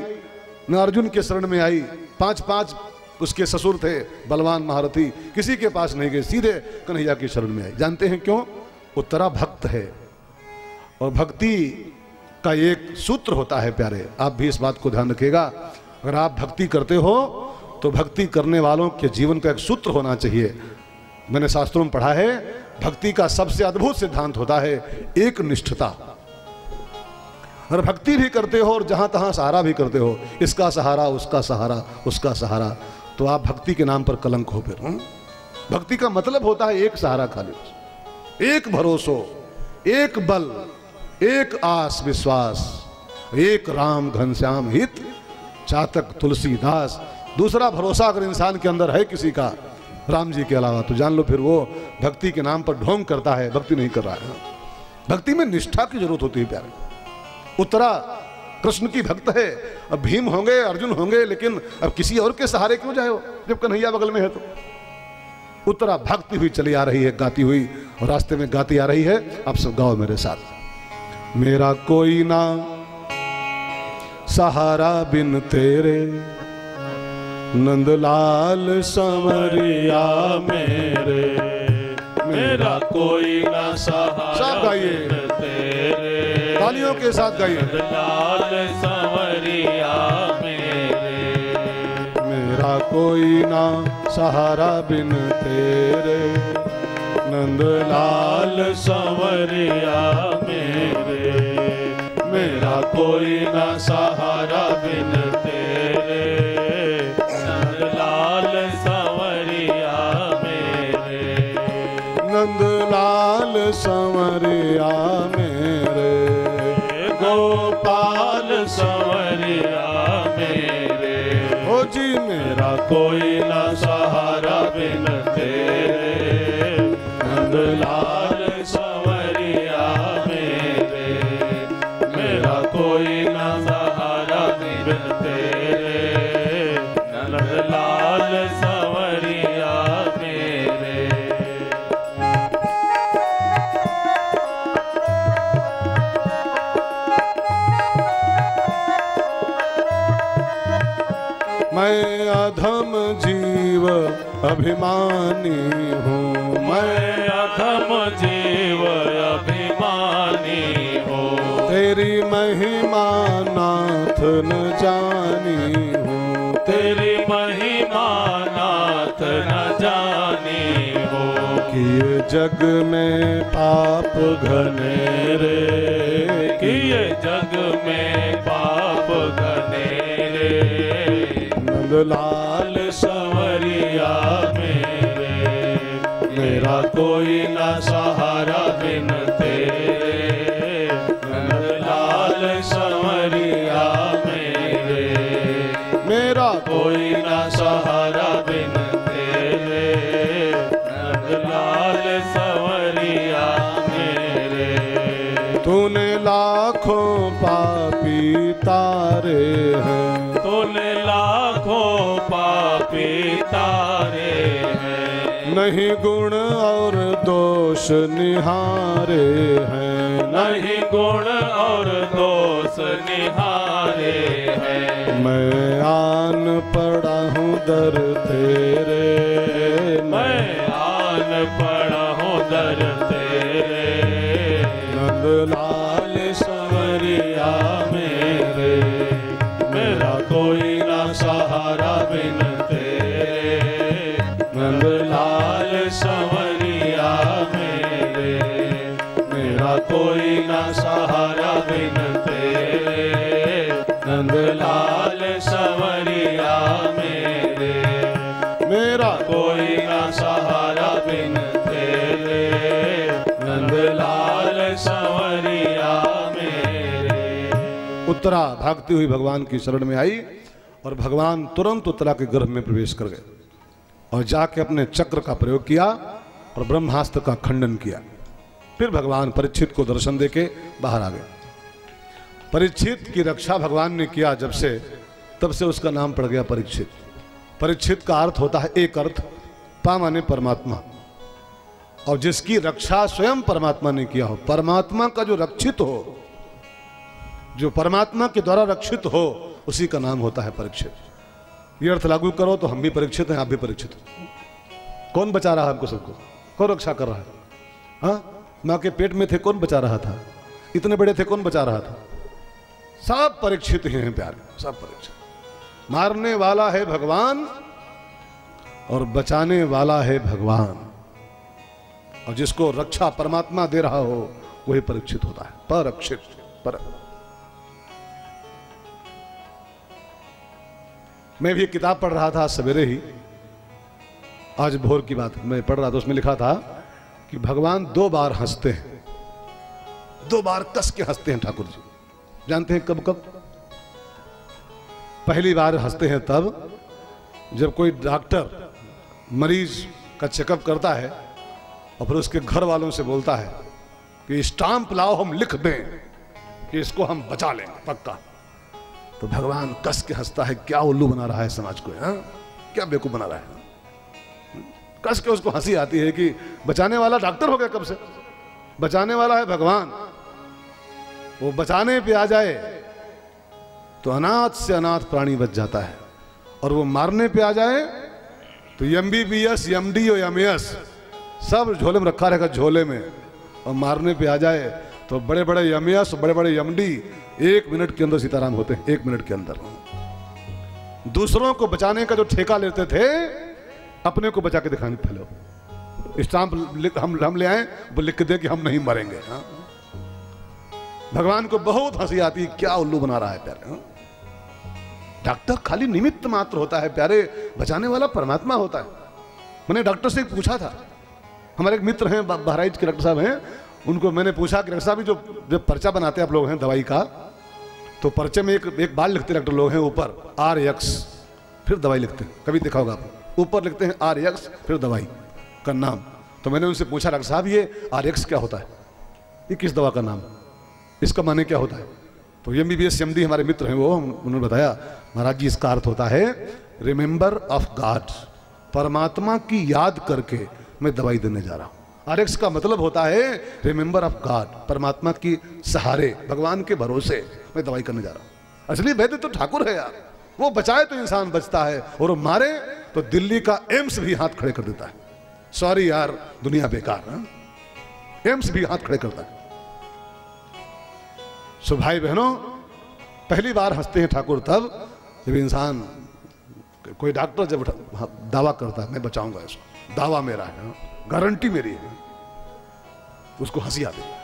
न अर्जुन के शरण में आई, 5 उसके ससुर थे बलवान महारथी, किसी के पास नहीं गए, सीधे कन्हैया की शरण में आई। जानते हैं क्यों? उत्तरा भक्त है और भक्ति का एक सूत्र होता है प्यारे, आप भी इस बात को ध्यान रखिएगा। अगर आप भक्ति करते हो तो भक्ति करने वालों के जीवन का एक सूत्र होना चाहिए। मैंने शास्त्रों में पढ़ा है, भक्ति का सबसे अद्भुत सिद्धांत होता है एक निष्ठता। अगर भक्ति भी करते हो और जहां तहां सहारा भी करते हो, इसका सहारा, उसका सहारा, उसका सहारा, तो आप भक्ति के नाम पर कलंक हो फिर। भक्ति का मतलब होता है एक सहारा, खाली एक भरोसो, एक बल, एक आस विश्वास, एक राम घनश्याम हित चातक तुलसीदास। दूसरा भरोसा अगर इंसान के अंदर है किसी का राम जी के अलावा, तो जान लो फिर वो भक्ति के नाम पर ढोंग करता है, भक्ति नहीं कर रहा है। भक्ति में निष्ठा की जरूरत होती है प्यारे। उत्तरा कृष्ण की भक्त है, अब भीम होंगे, अर्जुन होंगे, लेकिन अब किसी और के सहारे क्यों जाए हो जब कन्हैया बगल में है। तो उत्तरा भक्ति हुई चली आ रही है, गाती हुई, और रास्ते में गाती आ रही है। आप सब गाओ मेरे साथ। मेरा कोई ना सहारा बिन तेरे, नंदलाल संवरिया मेरे, मेरा कोई ना सहारा बिन तेरे, तालियों के साथ गाइए। नंदलाल संवरिया मेरे, मेरा कोई ना सहारा बिन तेरे, नंदलाल संवरिया मेरे, मेरा कोई ना सहारा बिन तेरे, नंदलाल संवरिया मेरे, नंदलाल संवरिया मेरे, गोपाल संवरिया मेरे, हो जी मेरा कोई ना सहारा बिन तेरे, नंदलाल संवरिया मेरे, मेरा कोई ना सहारा बिन तेरे, नंदलाल संवरिया मेरे। मैं अधम जीव अभिमानी हूँ, मैं अधम जीव अभिमानी हूँ। तेरी महिमा नाथ न जानी हूँ, तेरी महिमा नाथ न जानी हूँ। किए जग में पाप घनेरे, किए जग में पाप घनेरे। नंदलाल संवरिया मेरे, मेरा कोई न सहारा बिन तेरे। नंदलाल संवरिया मेरे, मेरा कोई न सहारा बिन तेरे। नंदलाल संवरिया मेरे, तूने लाखों पापी तारे हैं, तूने लाखों पापी तारे हैं। नहीं गुण और दोष निहारे हैं, नहीं गुण और दोष निहारे हैं। मैं आन पड़ा हूँ दर तेरे, मैं आन पड़ा हूँ दर तेरे। नंदलाल संवरिया मेरे, मेरा कोई ना सहारा बिन तेरे। नंदलाल संवरिया मेरे, मेरा कोई ना सहारा बिन तेरे। नंदलाल संवरिया मेरे, मेरा कोई ना सहारा बिन तेरे। नंदलाल संवरिया मेरे। उत्तरा भागती हुई भगवान की शरण में आई और भगवान तुरंत उत्तरा के गर्भ में प्रवेश कर गए और जाके अपने चक्र का प्रयोग किया और ब्रह्मास्त्र का खंडन किया। फिर भगवान परीक्षित को दर्शन देके बाहर आ गए। परीक्षित की रक्षा भगवान ने किया जब से, तब से उसका नाम पड़ गया परीक्षित। परीक्षित का अर्थ होता है एक अर्थ, पा माने परमात्मा, और जिसकी रक्षा स्वयं परमात्मा ने किया हो। परमात्मा का जो रक्षित हो, जो परमात्मा के द्वारा रक्षित हो, उसी का नाम होता है परीक्षित। ये अर्थ लागू करो तो हम भी परीक्षित हैं, आप भी परीक्षित हो। कौन बचा रहा है हमको सबको? कौन रक्षा कर रहा है? हाँ, माँ के पेट में थे कौन बचा रहा था? इतने बड़े थे कौन बचा रहा था? सब परीक्षित ही हैं प्यारे, सब परीक्षित। मारने वाला है भगवान और बचाने वाला है भगवान, और जिसको रक्षा परमात्मा दे रहा हो वही परीक्षित होता है। परक्षित पर। मैं भी एक किताब पढ़ रहा था सवेरे ही, आज भोर की बात मैं पढ़ रहा था, उसमें लिखा था कि भगवान 2 बार हंसते हैं, 2 बार कस के हंसते हैं ठाकुर जी। जानते हैं कब कब? पहली बार हंसते हैं तब जब कोई डॉक्टर मरीज का चेकअप करता है और फिर उसके घर वालों से बोलता है कि स्टाम्प लाओ, हम लिख दें कि इसको हम बचा लेंगे पक्का। तो भगवान कस के हंसता है, क्या उल्लू बना रहा है समाज को, हाँ? क्या बेवकूफ बना रहा है। कस के उसको हंसी आती है कि बचाने वाला डॉक्टर हो गया कब से, बचाने वाला है भगवान। वो बचाने पे आ जाए तो अनाथ से अनाथ प्राणी बच जाता है, और वो मारने पे आ जाए तो MBBS, MD और MS सब झोले में रखा रहेगा, झोले में। और मारने पे आ जाए तो बड़े बड़े MS, बड़े बड़े MD 1 मिनट के अंदर सीताराम होते हैं, 1 मिनट के अंदर। दूसरों को बचाने का जो ठेका लेते थे, अपने को बचा के दिखाने फैलो। स्टाम्प हम ले आए, वो लिख दे कि हम नहीं मरेंगे। हाँ? भगवान को बहुत हंसी आती है, क्या उल्लू बना रहा है प्यारे। हाँ? डॉक्टर खाली निमित्त मात्र होता है प्यारे, बचाने वाला परमात्मा होता है। मैंने डॉक्टर से पूछा था, हमारे एक मित्र हैं बहराइच के डॉक्टर साहब हैं, उनको मैंने पूछा कि डॉक्टर साहब जब पर्चा बनाते हैं आप लोग हैं दवाई का, तो पर्चे में एक बार लिखते डॉक्टर लोग हैं ऊपर RX, फिर दवाई लिखते हैं, कभी देखा होगा आप, ऊपर लिखते हैं RX फिर दवाई का नाम। तो मैंने उनसे पूछा डॉक्टर साहब ये RX क्या होता है, ये किस दवा का नाम, इसका माने क्या होता है? तो MBBS MD हमारे मित्र हैं वो, उन्होंने बताया महाराज जी इसका अर्थ होता है रिमेंबर ऑफ गॉड, परमात्मा की याद करके मैं दवाई देने जा रहा हूँ। RX का मतलब होता है रिमेंबर ऑफ गॉड, परमात्मा की सहारे, भगवान के भरोसे मैं दवाई करने जा रहा हूँ। असली वैद्य तो ठाकुर है यार, वो बचाए तो इंसान बचता है, और वो मारे तो दिल्ली का एम्स भी हाथ खड़े कर देता है। सॉरी यार, दुनिया बेकार है, एम्स भी हाथ खड़े करता है। सो भाई बहनों, पहली बार हंसते हैं ठाकुर तब जब इंसान, कोई डॉक्टर जब दावा करता है मैं बचाऊंगा इसको, दावा मेरा है, गारंटी मेरी है, उसको हंसी आती है।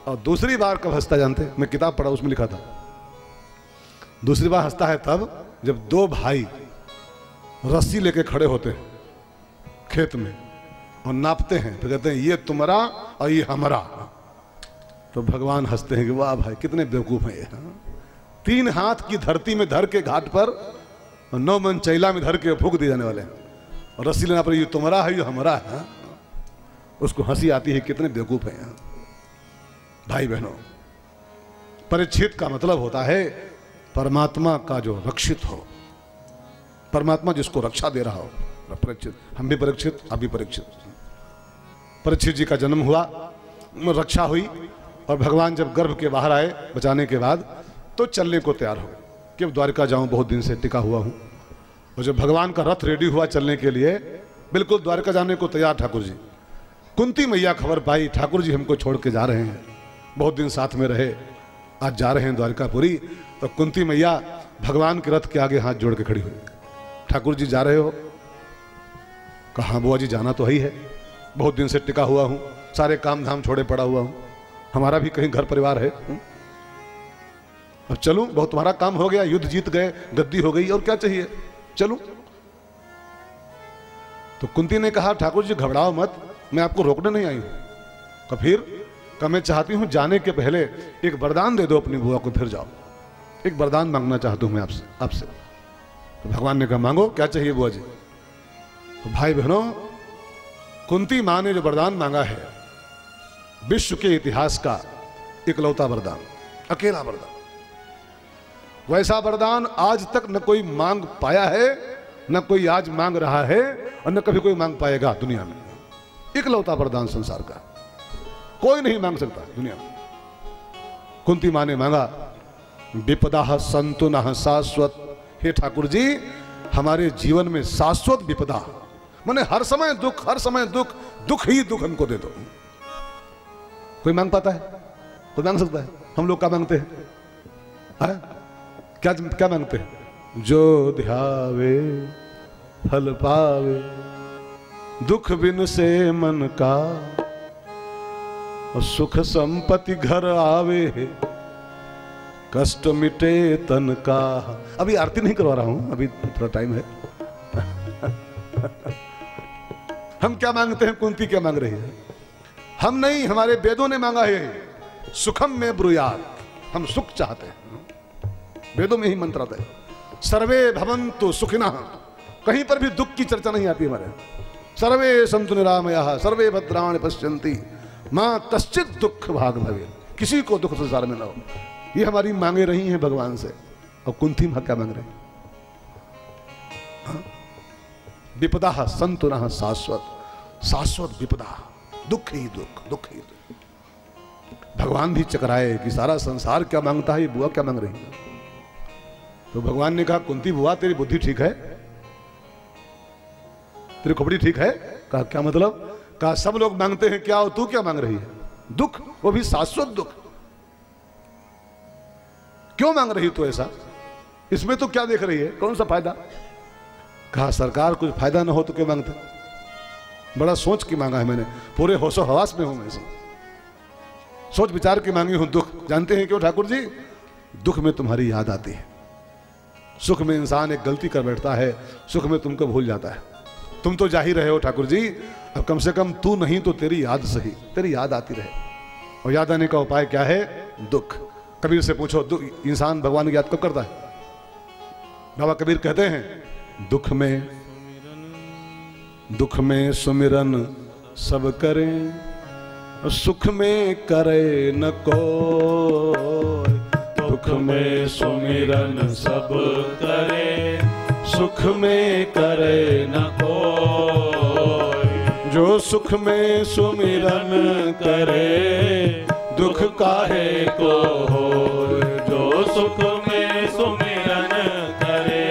और दूसरी बार कब हंसता जानते हैं? मैं किताब पढ़ा, उसमें लिखा था दूसरी बार हंसता है तब जब दो भाई रस्सी लेके खड़े होते हैं खेत में और नापते हैं, तो कहते हैं ये तुम्हारा और ये हमारा। तो भगवान हंसते हैं कि वाह भाई कितने बेवकूफ हैं ये। 3 हाथ की धरती में धर के घाट पर और 9 मन चैला में धर के फूंक दिए जाने वाले हैं, और रस्सी लेना पर ये तुम्हारा है ये हमारा है। उसको हंसी आती है, कितने बेवकूफ हैं। भाई बहनों, परिच्छेद का मतलब होता है परमात्मा का जो रक्षित हो, परमात्मा जिसको रक्षा दे रहा हो। परीक्षित, हम भी परीक्षित, आप भी परीक्षित। परीक्षित जी का जन्म हुआ, रक्षा हुई, और भगवान जब गर्भ के बाहर आए बचाने के बाद, तो चलने को तैयार हो गए कि अब द्वारका जाऊं, बहुत दिन से टिका हुआ हूं। और जब भगवान का रथ रेडी हुआ चलने के लिए, बिल्कुल द्वारका जाने को तैयार ठाकुर जी, कुंती मैया खबर पाई ठाकुर जी हमको छोड़ के जा रहे हैं, बहुत दिन साथ में रहे, आज जा रहे हैं द्वारकापुरी। तो कुंती मैया भगवान के रथ के आगे हाथ जोड़ के खड़ी हुई, ठाकुर जी जा रहे हो? कहा हाँ बुआ जी, जाना तो ही है, बहुत दिन से टिका हुआ हूं, सारे काम धाम छोड़े पड़ा हुआ हूं, हमारा भी कहीं घर परिवार है, अब चलूं? बहुत तुम्हारा काम हो गया, युद्ध जीत गए, गद्दी हो गई, और क्या चाहिए, चलूं? तो कुंती ने कहा ठाकुर जी घबराओ मत, मैं आपको रोकने नहीं आई हूं। तो फिर का मैं चाहती हूं जाने के पहले एक वरदान दे दो अपनी बुआ को, फिर जाओ। एक वरदान मांगना चाहता हूं मैं आपसे। तो भगवान ने कहा मांगो, क्या चाहिए बुआ जी? तो भाई बहनों, कुंती मां ने जो वरदान मांगा है, विश्व के इतिहास का इकलौता वरदान, अकेला वरदान। वैसा वरदान आज तक न कोई मांग पाया है, न कोई आज मांग रहा है, और न कभी कोई मांग पाएगा दुनिया में। इकलौता वरदान संसार का, कोई नहीं मांग सकता दुनिया में। कुंती मां ने मांगा, विपदा संतु न शाश्वत। हे ठाकुर जी, हमारे जीवन में शाश्वत विपदा, माने हर समय दुख, हर समय दुख, दुख ही दुख हमको दे दो। कोई मांग पाता है? कोई मांग सकता है? हम लोग क्या मांगते हैं? क्या क्या मांगते हैं? जो ध्यावे फल पावे, दुख बिन से मन का, और सुख संपत्ति घर आवे, कष्ट मिटे तन का। अभी आरती नहीं करवा रहा हूं, अभी थोड़ा टाइम है। हम क्या मांगते हैं? कुंती क्या मांग रही है? हम नहीं, हमारे वेदों ने मांगा है, सुखम में ब्रूयात, हम सुख चाहते हैं। वेदों में ही मंत्र आता है, सर्वे भवन्तु सुखिनः, कहीं पर भी दुख की चर्चा नहीं आती हमारे। सर्वे सन्तु निरामयाः, सर्वे भद्राणि पश्यन्ति, मां कश्चित् दुख भाग भवेत्, किसी को दुख संसार में न हो। ये हमारी मांगे रही हैं भगवान से। और कुंती मां क्या मांग रही? विपदा संतु न शाश्वत, शाश्वत विपदा, दुख ही दुख, दुख ही दुख। भगवान भी चकराए कि सारा संसार क्या मांगता है, ये बुआ क्या मांग रही है? तो भगवान ने कहा कुंती बुआ, तेरी बुद्धि ठीक है, तेरी खोपड़ी ठीक है? कहा क्या मतलब? कहा सब लोग मांगते हैं क्या, और तू क्या मांग रही है? दुख, वो भी शाश्वत दुख। क्यों मांग रही तू ऐसा? इसमें तो क्या देख रही है, कौन सा फायदा? कहा सरकार कुछ फायदा ना हो तो क्यों मांगते? बड़ा सोच की मांगा है मैंने, पूरे होशो हवास में हूं मैं, सोच विचार की मांगी हूं दुख। जानते हैं क्यों ठाकुर जी? दुख में तुम्हारी याद आती है। सुख में इंसान एक गलती कर बैठता है, सुख में तुमको भूल जाता है। तुम तो जा ही रहे हो ठाकुर जी, अब कम से कम तू नहीं तो तेरी याद सही, तेरी याद आती रहे। और याद आने का उपाय क्या है? दुख। कबीर से पूछो, इंसान भगवान की याद कब करता है? बाबा कबीर कहते हैं, दुख में सुमिरन सब करें, सुख में करे न कोई। दुख में सुमिरन सब करे, सुख में करे न कोई। जो सुख में सुमिरन करे, दुख काहे को होय। जो सुख में सुमिरन करे,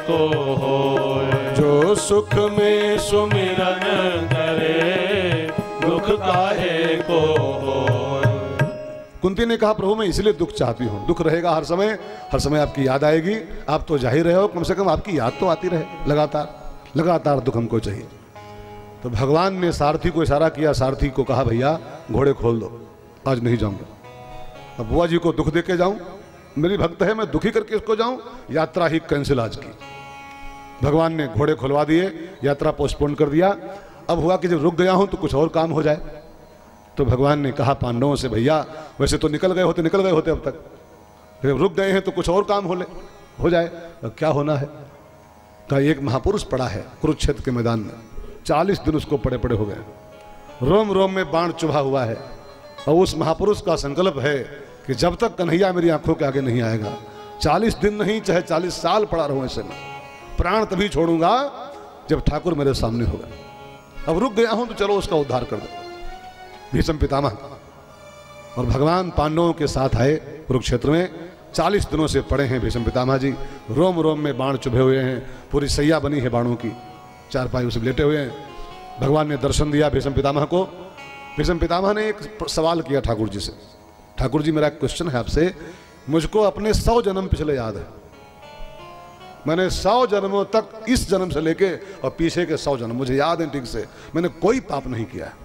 को होए। जो सुख में सुमिरन करे दुख काहे को होए। कुंती ने कहा प्रभु मैं इसलिए दुख चाहती हूँ, दुख रहेगा हर समय आपकी याद आएगी, आप तो जा ही रहे हो, कम से कम आपकी याद तो आती रहे, लगातार दुख हमको चाहिए। तो भगवान ने सारथी को इशारा किया, सारथी को कहा भैया घोड़े खोल दो, आज नहीं जाऊंगा। अब बुआ जी को दुख दे के जाऊं, मेरी भक्त है, मैं दुखी करके इसको जाऊं, यात्रा ही कैंसिल आज की। भगवान ने घोड़े खुलवा दिए, यात्रा पोस्टपोन कर दिया। अब हुआ कि जब रुक गया हूं तो कुछ और काम हो जाए। तो भगवान ने कहा पांडवों से भैया वैसे तो निकल गए होते अब तक, जब रुक गए हैं तो कुछ और काम हो जाए। क्या होना है? कहा एक महापुरुष पड़ा है कुरुक्षेत्र के मैदान में, 40 दिन उसको पड़े हो गए, रोम रोम में बाण चुभा हुआ है, और उस महापुरुष का संकल्प है कि जब तक कन्हैया मेरी आंखों के आगे नहीं आएगा, 40 दिन नहीं चाहे 40 साल पड़ा रहूं ऐसे में, प्राण तभी छोड़ूंगा जब ठाकुर मेरे सामने होगा। अब रुक गया हूं तो चलो उसका उद्धार कर दो। भीष्म पितामह और भगवान पांडवों के साथ आए कुरुक्षेत्र में, 40 दिनों से पड़े हैं भीष्म पितामह जी, रोम रोम में बाण चुभे हुए हैं, पूरी सैया बनी है बाणों की, चारपाई उसे लेटे हुए हैं। भगवान ने दर्शन दिया भीष्म पितामह को। भीष्म पितामह ने एक सवाल किया ठाकुर जी से, ठाकुर जी मेरा एक क्वेश्चन है आपसे, मुझको अपने 100 जन्म पिछले याद है, मैंने 100 जन्मों तक इस जन्म से लेके और पीछे के 100 जन्म मुझे याद है ठीक से, मैंने कोई पाप नहीं किया है,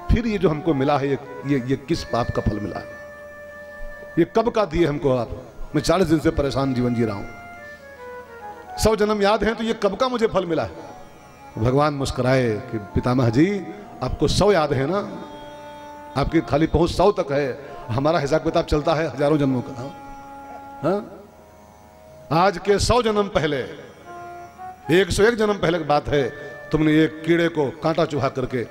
फिर ये जो हमको मिला है ये किस पाप का फल मिला है, ये कब का दिए हमको आप? मैं 40 दिन से परेशान जीवन जी रहा हूं, 100 जन्म याद हैं तो ये कब का मुझे फल मिला है? भगवान मुस्कुराए कि पितामह जी आपको 100 याद है ना, आपकी खाली पहुंच 100 तक है, हमारा हिसाब किताब चलता है हजारों जन्मों का। हाँ? आज के 100 जन्म पहले, 101 जन्म पहले की बात है, तुमने एक कीड़े को कांटा चुहा करके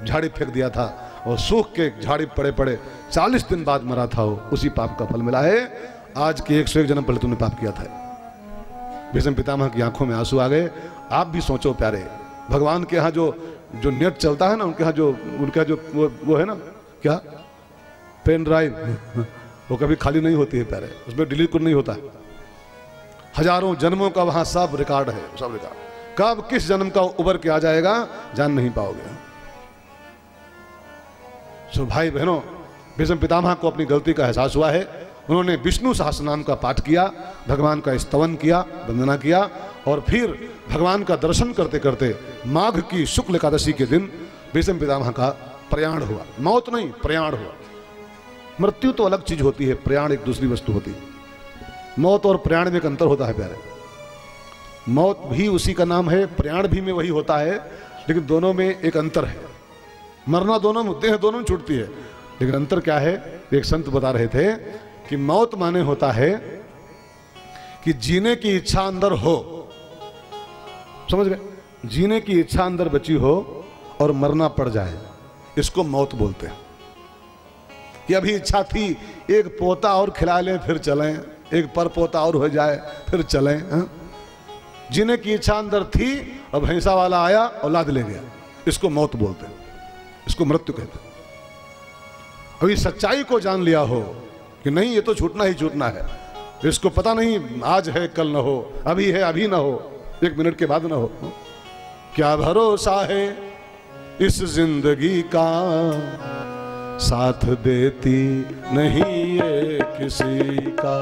झाड़ी फेंक दिया था और सूख के झाड़ी पड़े 40 दिन बाद मरा था, वो उसी पाप का फल मिला है। आज के 101 जन्म पहले तुमने पाप किया था। भीष्म पितामह की आंखों में आंसू आ गए। आप भी सोचो प्यारे, भगवान के यहाँ जो नेट चलता है ना, उनका जो वो है ना, क्या पेन ड्राइव, वो कभी खाली नहीं होती है प्यारे, उसमें डिलीट नहीं होता है, हजारों जन्मों का वहां सब रिकॉर्ड है, सब रिकॉर्ड, कब किस जन्म का उबर के आ जाएगा जान नहीं पाओगे। सो भाई बहनों, भीष्म पितामह को अपनी गलती का एहसास हुआ है, उन्होंने विष्णु सहस्रनाम का पाठ किया, भगवान का स्तवन किया, वंदना किया, और फिर भगवान का दर्शन करते करते माघ की शुक्ल एकादशी के दिन भीष्म पितामह का प्रयाण हुआ। मौत नहीं, प्रयाण हुआ। मृत्यु तो अलग चीज होती है, प्रयाण एक दूसरी वस्तु होती है। मौत और प्रयाण में एक अंतर होता है प्यारे, मौत भी उसी का नाम है, प्रयाण भी में वही होता है, लेकिन दोनों में एक अंतर है। मरना दोनों मुद्दे हैं, दोनों में छूटती है, लेकिन अंतर क्या है? एक संत बता रहे थे कि मौत माने होता है कि जीने की इच्छा अंदर हो, समझ गए? जीने की इच्छा अंदर बची हो और मरना पड़ जाए, इसको मौत बोलते हैं। कि अभी इच्छा थी एक पोता और खिला लें फिर चलें, एक पर पोता और हो जाए फिर चलें। जीने की इच्छा अंदर थी और भैंसा वाला आया औलाद ले गया, इसको मौत बोलते हैं, इसको मृत्यु कहते हैं। अभी सच्चाई को जान लिया हो कि नहीं ये तो छूटना ही छूटना है, इसको पता नहीं आज है कल ना हो, अभी है अभी ना हो, 1 मिनट के बाद ना हो, क्या भरोसा है इस जिंदगी का, साथ देती नहीं ये किसी का।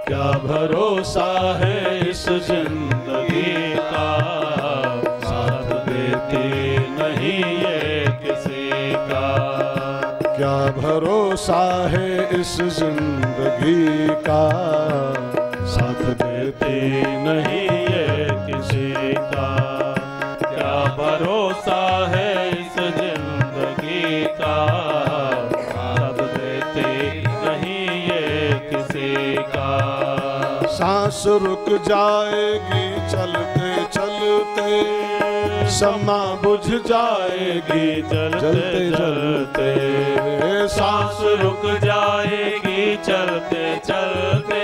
क्या भरोसा है इस जिंदगी का, साथ देती नहीं ये किसी का। क्या भरोसा है इस जिंदगी का, साथ देती नहीं ये किसी का। क्या भरोसा है इस जिंदगी का, साथ देती नहीं ये किसी का। सांस रुक जाएगी चलते चलते, समा बुझ जाएगी चलते चलते। सांस रुक जाएगी चलते चलते,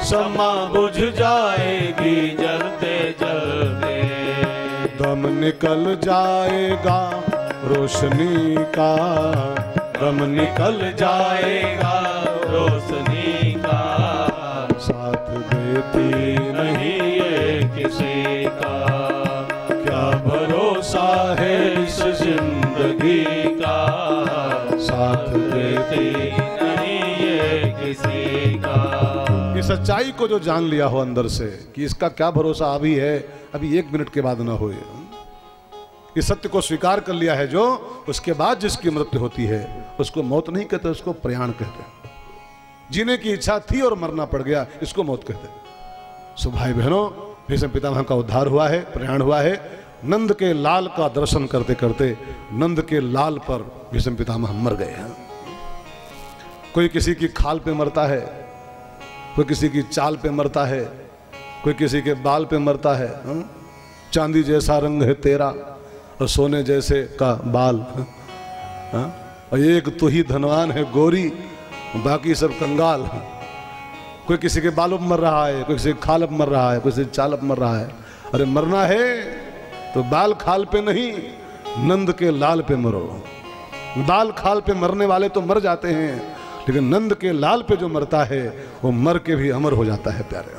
समा बुझ जाएगी जलते जलते। दम निकल जाएगा रोशनी का, दम निकल जाएगा रोशनी का, साथ देती गति नहीं ये किसी का। ये सच्चाई को जो जान लिया हो अंदर से कि इसका क्या भरोसा अभी है, अभी 1 मिनट के बाद ना हो, इस सत्य को स्वीकार कर लिया है जो, उसके बाद जिसकी मृत्यु होती है उसको मौत नहीं कहते, उसको प्रयाण कहते हैं। जीने की इच्छा थी और मरना पड़ गया, इसको मौत कहते हैं। सो भाई बहनों, भीष्म पितामह का उद्धार हुआ है, प्रयाण हुआ है। नंद के लाल का दर्शन करते करते नंद के लाल पर भीष्म पितामह मर गए हैं। कोई किसी की खाल पे मरता है, कोई किसी की चाल पे मरता है, कोई किसी के बाल पे मरता है। चांदी जैसा रंग है तेरा और सोने जैसे का बाल, और एक तो ही धनवान है गोरी, बाकी सब कंगाल। कोई किसी के बालों पर मर रहा है, कोई किसी के खाल पर मर रहा है, कोई किसी चाल पर मर रहा है। अरे मरना है तो बाल खाल पे नहीं, नंद के लाल पे मरो। बाल खाल पे मरने वाले तो मर जाते हैं, लेकिन नंद के लाल पे जो मरता है वो मर के भी अमर हो जाता है। प्यारे,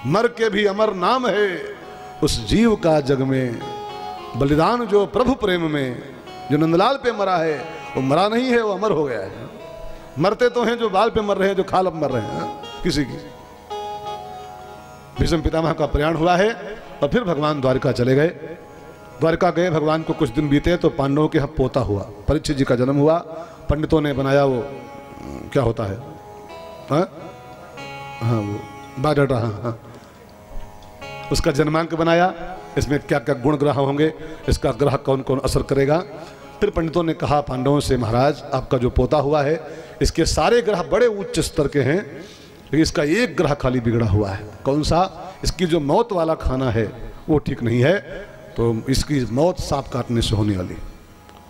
मर के भी अमर नाम है उस जीव का जग में। बलिदान जो प्रभु प्रेम में, जो नंदलाल पे मरा है वो मरा नहीं है, वो अमर हो गया है। मरते तो हैं जो बाल पे मर रहे हैं, जो खाल पे मर रहे हैं किसी की। भीष्म पितामह का प्रयाण हुआ है और फिर भगवान द्वारिका चले गए। द्वारिका गए, भगवान को कुछ दिन बीते तो पांडवों के यहाँ पोता हुआ, परीक्षित जी का जन्म हुआ। पंडितों ने बनाया वो क्या होता है, हाँ वो बायोडाटा, हाँ उसका जन्मांक बनाया। इसमें क्या क्या गुण ग्रह होंगे, इसका ग्रह कौन कौन असर करेगा। फिर पंडितों ने कहा पांडवों से, महाराज आपका जो पोता हुआ है इसके सारे ग्रह बड़े उच्च स्तर के हैं, लेकिन इसका एक ग्रह खाली बिगड़ा हुआ है। कौन सा? इसकी जो मौत वाला खाना है वो ठीक नहीं है, तो इसकी मौत सांप काटने से होने वाली।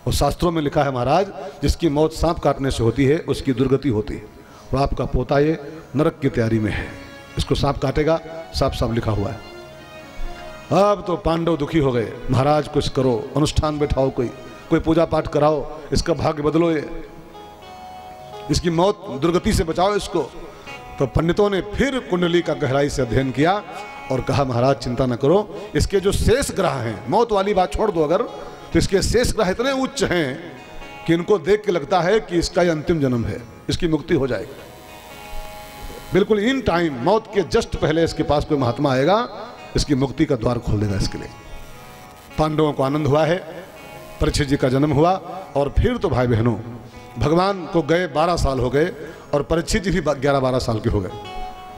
और शास्त्रों में लिखा है महाराज, जिसकी मौत सांप काटने से होती है उसकी दुर्गति होती है। और आपका पोता ये नरक की तैयारी में है, इसको सांप काटेगा, साफ साफ लिखा हुआ है। अब तो पांडव दुखी हो गए, महाराज कुछ करो, अनुष्ठान बैठाओ, कोई पूजा पाठ कराओ, इसका भाग्य बदलो, इसकी मौत दुर्गति से बचाओ इसको। तो पंडितों ने फिर कुंडली का गहराई से अध्ययन किया और कहा महाराज चिंता न करो, इसके जो शेष ग्रह हैं, मौत वाली बात छोड़ दो अगर, तो इसके शेष ग्रह इतने उच्च हैं कि इनको देख के लगता है कि इसका ये अंतिम जन्म है, इसकी मुक्ति हो जाएगी। बिल्कुल इन टाइम, मौत के जस्ट पहले इसके पास कोई महात्मा आएगा, इसकी मुक्ति का द्वार खोल देगा इसके लिए। पांडवों को आनंद हुआ है, परीक्षित जी का जन्म हुआ। और फिर तो भाई बहनों, भगवान को गए 12 साल हो गए और परीक्षित जी भी 11-12 साल के हो गए।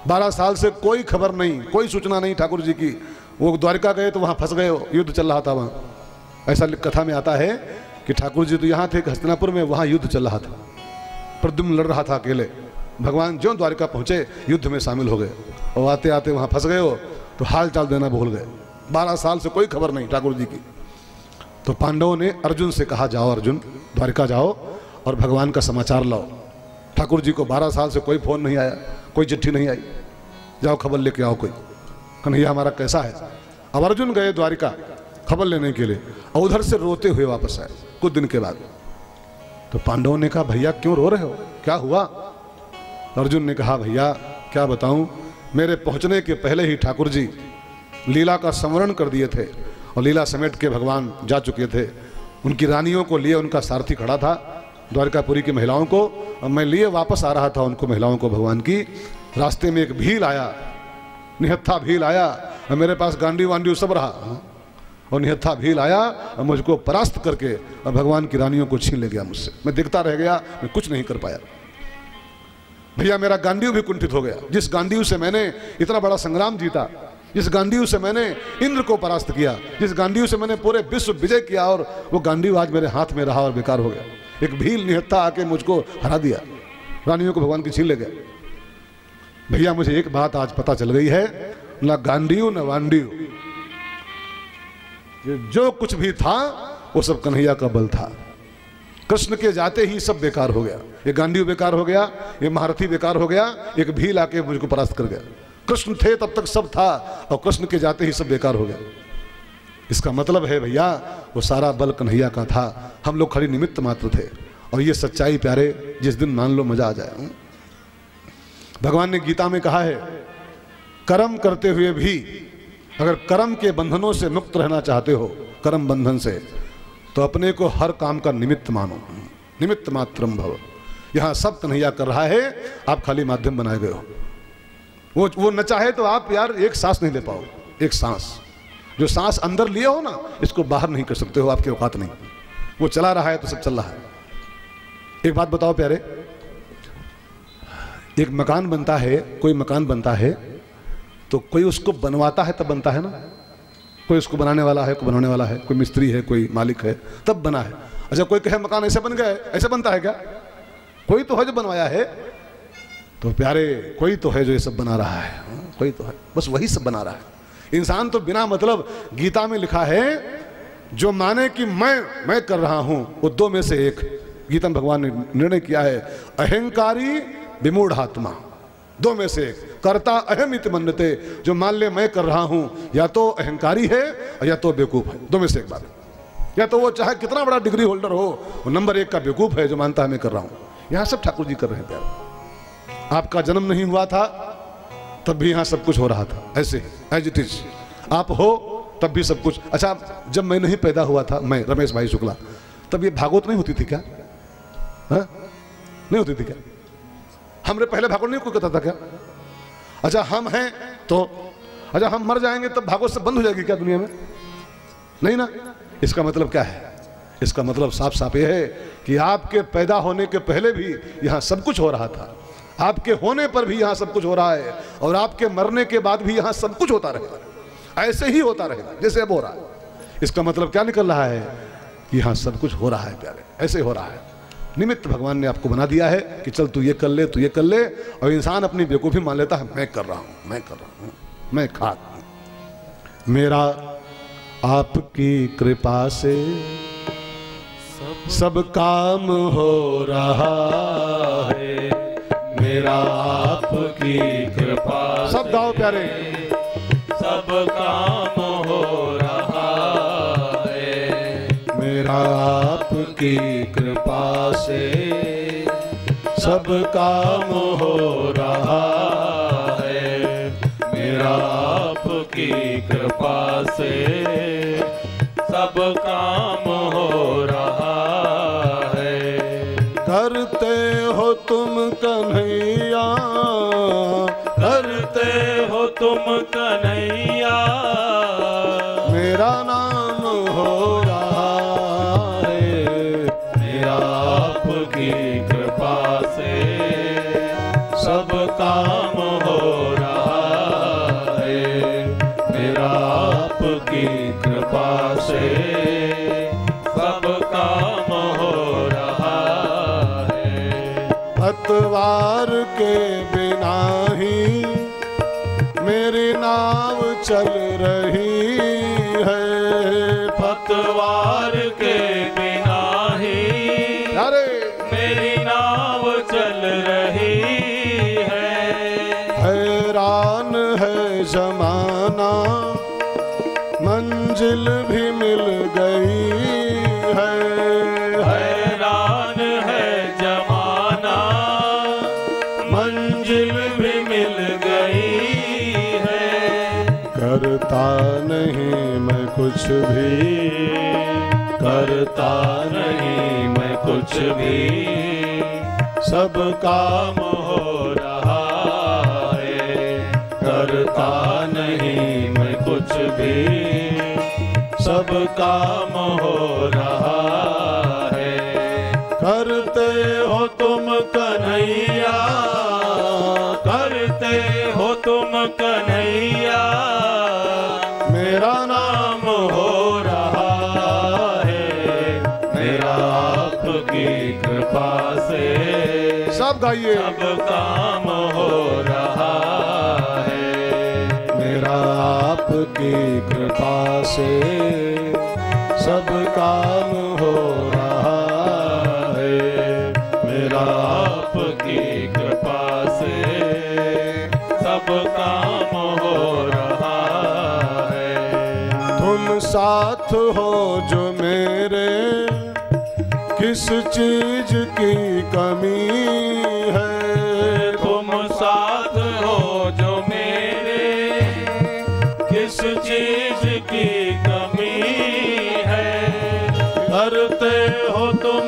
12 साल से कोई खबर नहीं, कोई सूचना नहीं ठाकुर जी की। वो द्वारिका गए तो वहाँ फंस गए, युद्ध चल रहा था वहाँ। ऐसा कथा में आता है कि ठाकुर जी तो यहाँ थे हस्तिनापुर में, वहाँ युद्ध चल रहा था, प्रद्युम्न लड़ रहा था अकेले। भगवान ज्यों द्वारिका पहुँचे युद्ध में शामिल हो गए, और आते आते वहाँ फंस गए हो तो हाल चाल देना भूल गए। 12 साल से कोई खबर नहीं ठाकुर जी की। तो पांडवों ने अर्जुन से कहा, जाओ अर्जुन, द्वारिका जाओ और भगवान का समाचार लाओ। ठाकुर जी को 12 साल से कोई फोन नहीं आया, कोई चिट्ठी नहीं आई, जाओ खबर लेके आओ कोई, कन्हैया हमारा कैसा है। अब अर्जुन गए द्वारिका खबर लेने के लिए, और उधर से रोते हुए वापस आए कुछ दिन के बाद। तो पांडवों ने कहा भैया क्यों रो रहे हो, क्या हुआ? अर्जुन ने कहा भैया क्या बताऊं, मेरे पहुंचने के पहले ही ठाकुर जी लीला का संवरण कर दिए थे और लीला समेट के भगवान जा चुके थे। उनकी रानियों को लिए उनका सारथी खड़ा था, द्वारकापुरी की महिलाओं को, और मैं लिए वापस आ रहा था उनको महिलाओं को भगवान की। रास्ते में एक भील आया, निहत्था भील आया, और मेरे पास गांडी वांडी सब रहा, और निहत्था भील आया और मुझको परास्त करके और भगवान की रानियों को छीन ले गया मुझसे। मैं देखता रह गया, मैं कुछ नहीं कर पाया। भैया मेरा गांडीव भी कुंठित हो गया। जिस गांडीव से मैंने इतना बड़ा संग्राम जीता, जिस गांडीव से मैंने इंद्र को परास्त किया, जिस गांडीव से मैंने पूरे विश्व विजय किया, और वो गांडीव आज मेरे हाथ में रहा और बेकार हो गया। एक भील निहत्था आके मुझको हरा दिया, रानियों को भगवान की छीन ले गया। भैया मुझे एक बात आज पता चल गई है, ना गांडीव न वांडीव, जो कुछ भी था वो सब कन्हैया का बल था। कृष्ण के जाते ही सब बेकार हो गया। ये गांडीव बेकार हो गया, ये महारथी बेकार हो गया, एक भील आके मुझको परास्त कर गया। कृष्ण थे तब तक सब था, और कृष्ण के जाते ही सब बेकार हो गया। इसका मतलब है भैया वो सारा बल कन्हैया का था, हम लोग खाली निमित्त मात्र थे। और ये सच्चाई प्यारे, जिस दिन मान लो मजा आ जाए। भगवान ने गीता में कहा है, कर्म करते हुए भी अगर कर्म के बंधनों से मुक्त रहना चाहते हो, कर्म बंधन से, तो अपने को हर काम का निमित्त मानो, निमित्त मात्रम भव। यहाँ सब कन्हैया कर रहा है, आप खाली माध्यम बनाए गए हो। वो न चाहे तो आप यार एक सांस नहीं ले पाओ, एक सांस, जो सांस अंदर लिए हो ना, इसको बाहर नहीं कर सकते हो, आपकी औकात नहीं। वो चला रहा है तो सब चल रहा है। एक बात बताओ प्यारे, एक मकान बनता है, कोई मकान बनता है तो कोई उसको बनवाता है तब बनता है ना, कोई उसको बनाने वाला है, कोई बनाने वाला है, कोई मिस्त्री है, कोई मालिक है, तब बना है। अच्छा कोई कहे मकान ऐसे बन गया है, ऐसे बनता है क्या? कोई तो है जो बनवाया है। तो प्यारे कोई तो है जो ये सब बना रहा है, कोई तो है, बस वही सब बना रहा है। इंसान तो बिना मतलब, गीता में लिखा है जो माने कि मैं कर रहा हूं, वो दो में से एक, गीता में भगवान ने निर्णय किया है, अहंकारी विमूढ़ात्मा, दो में से एक। कर्ता अहम इति मन्यते, जो मान ले मैं कर रहा हूं, या तो अहंकारी है या तो बेवकूफ है, दो में से एक बात। या तो वो चाहे कितना बड़ा डिग्री होल्डर हो, वो नंबर 1 का बेवकूफ है जो मानता है मैं कर रहा हूं। यहां सब ठाकुर जी कर रहे हैं प्यारे। आपका जन्म नहीं हुआ था तब भी यहां सब कुछ हो रहा था, ऐसे एज इट इज। आप हो तब भी सब कुछ। अच्छा जब मैं नहीं पैदा हुआ था, मैं रमेश भाई शुक्ला, तब ये भागवत नहीं होती थी क्या? हा? नहीं होती थी क्या? हमरे पहले भागवत नहीं कोई कहता था क्या? अच्छा हम हैं तो, अच्छा हम मर जाएंगे तब भागवत से बंद हो जाएगी क्या दुनिया में? नहीं ना। इसका मतलब क्या है? इसका मतलब साफ साफ ये है कि आपके पैदा होने के पहले भी यहाँ सब कुछ हो रहा था, आपके होने पर भी यहाँ सब कुछ हो रहा है, और आपके मरने के बाद भी यहाँ सब कुछ होता रहेगा, ऐसे ही होता रहेगा जैसे अब हो रहा है। इसका मतलब क्या निकल रहा है कि यहाँ सब कुछ हो रहा है प्यारे, ऐसे हो रहा है। निमित्त भगवान ने आपको बना दिया है कि चल तू ये कर ले, तू ये कर ले, और इंसान अपनी बेवकूफ़ी मान लेता है, मैं कर रहा हूँ, मैं कर रहा हूँ, मैं खाक हूँ। मेरा आपकी कृपा से सब काम हो रहा है, मेरा आपकी कृपा से सब गाओ प्यारे, सब काम हो रहा है। मेरा आपकी कृपा से सब काम हो रहा है, मेरा आपकी कृपा से सब काम हो रहा है। करते हो तुम कन्हैया, करते हो तुम कन्हैया, मेरा नाम हो रहा है, मेरा आपकी कृपा से सब काम हो रहा है, मेरा आपकी कृपा से सब काम हो रहा है। पतवार के बिना ही मेरी नाव चल रही है, पतवार के बिना ही अरे मेरी नाव चल रही है। हैरान है जमाना, मंजिल भी मिल गई है, हैरान है जमाना, मंजिल भी मिल गई है। करता नहीं मैं कुछ भी, करता नहीं मैं कुछ भी, सब काम हो रहा है। करता नहीं मैं कुछ भी, सब काम हो रहा है। करते हो तुम कन्हैया, करते हो तुम कन्हैया, मेरा नाम हो रहा है, मेरा आपकी कृपा से सब गाइए, सब काम हो रहा है। मेरा आपकी कृपा से सब काम हो रहा है, मेरा आपकी कृपा से सब काम हो रहा है। तुम साथ हो जो मेरे, किस चीज की कमी है, तुम साथ हो जो मेरे, किस चीज की कमी है। करते हो तुम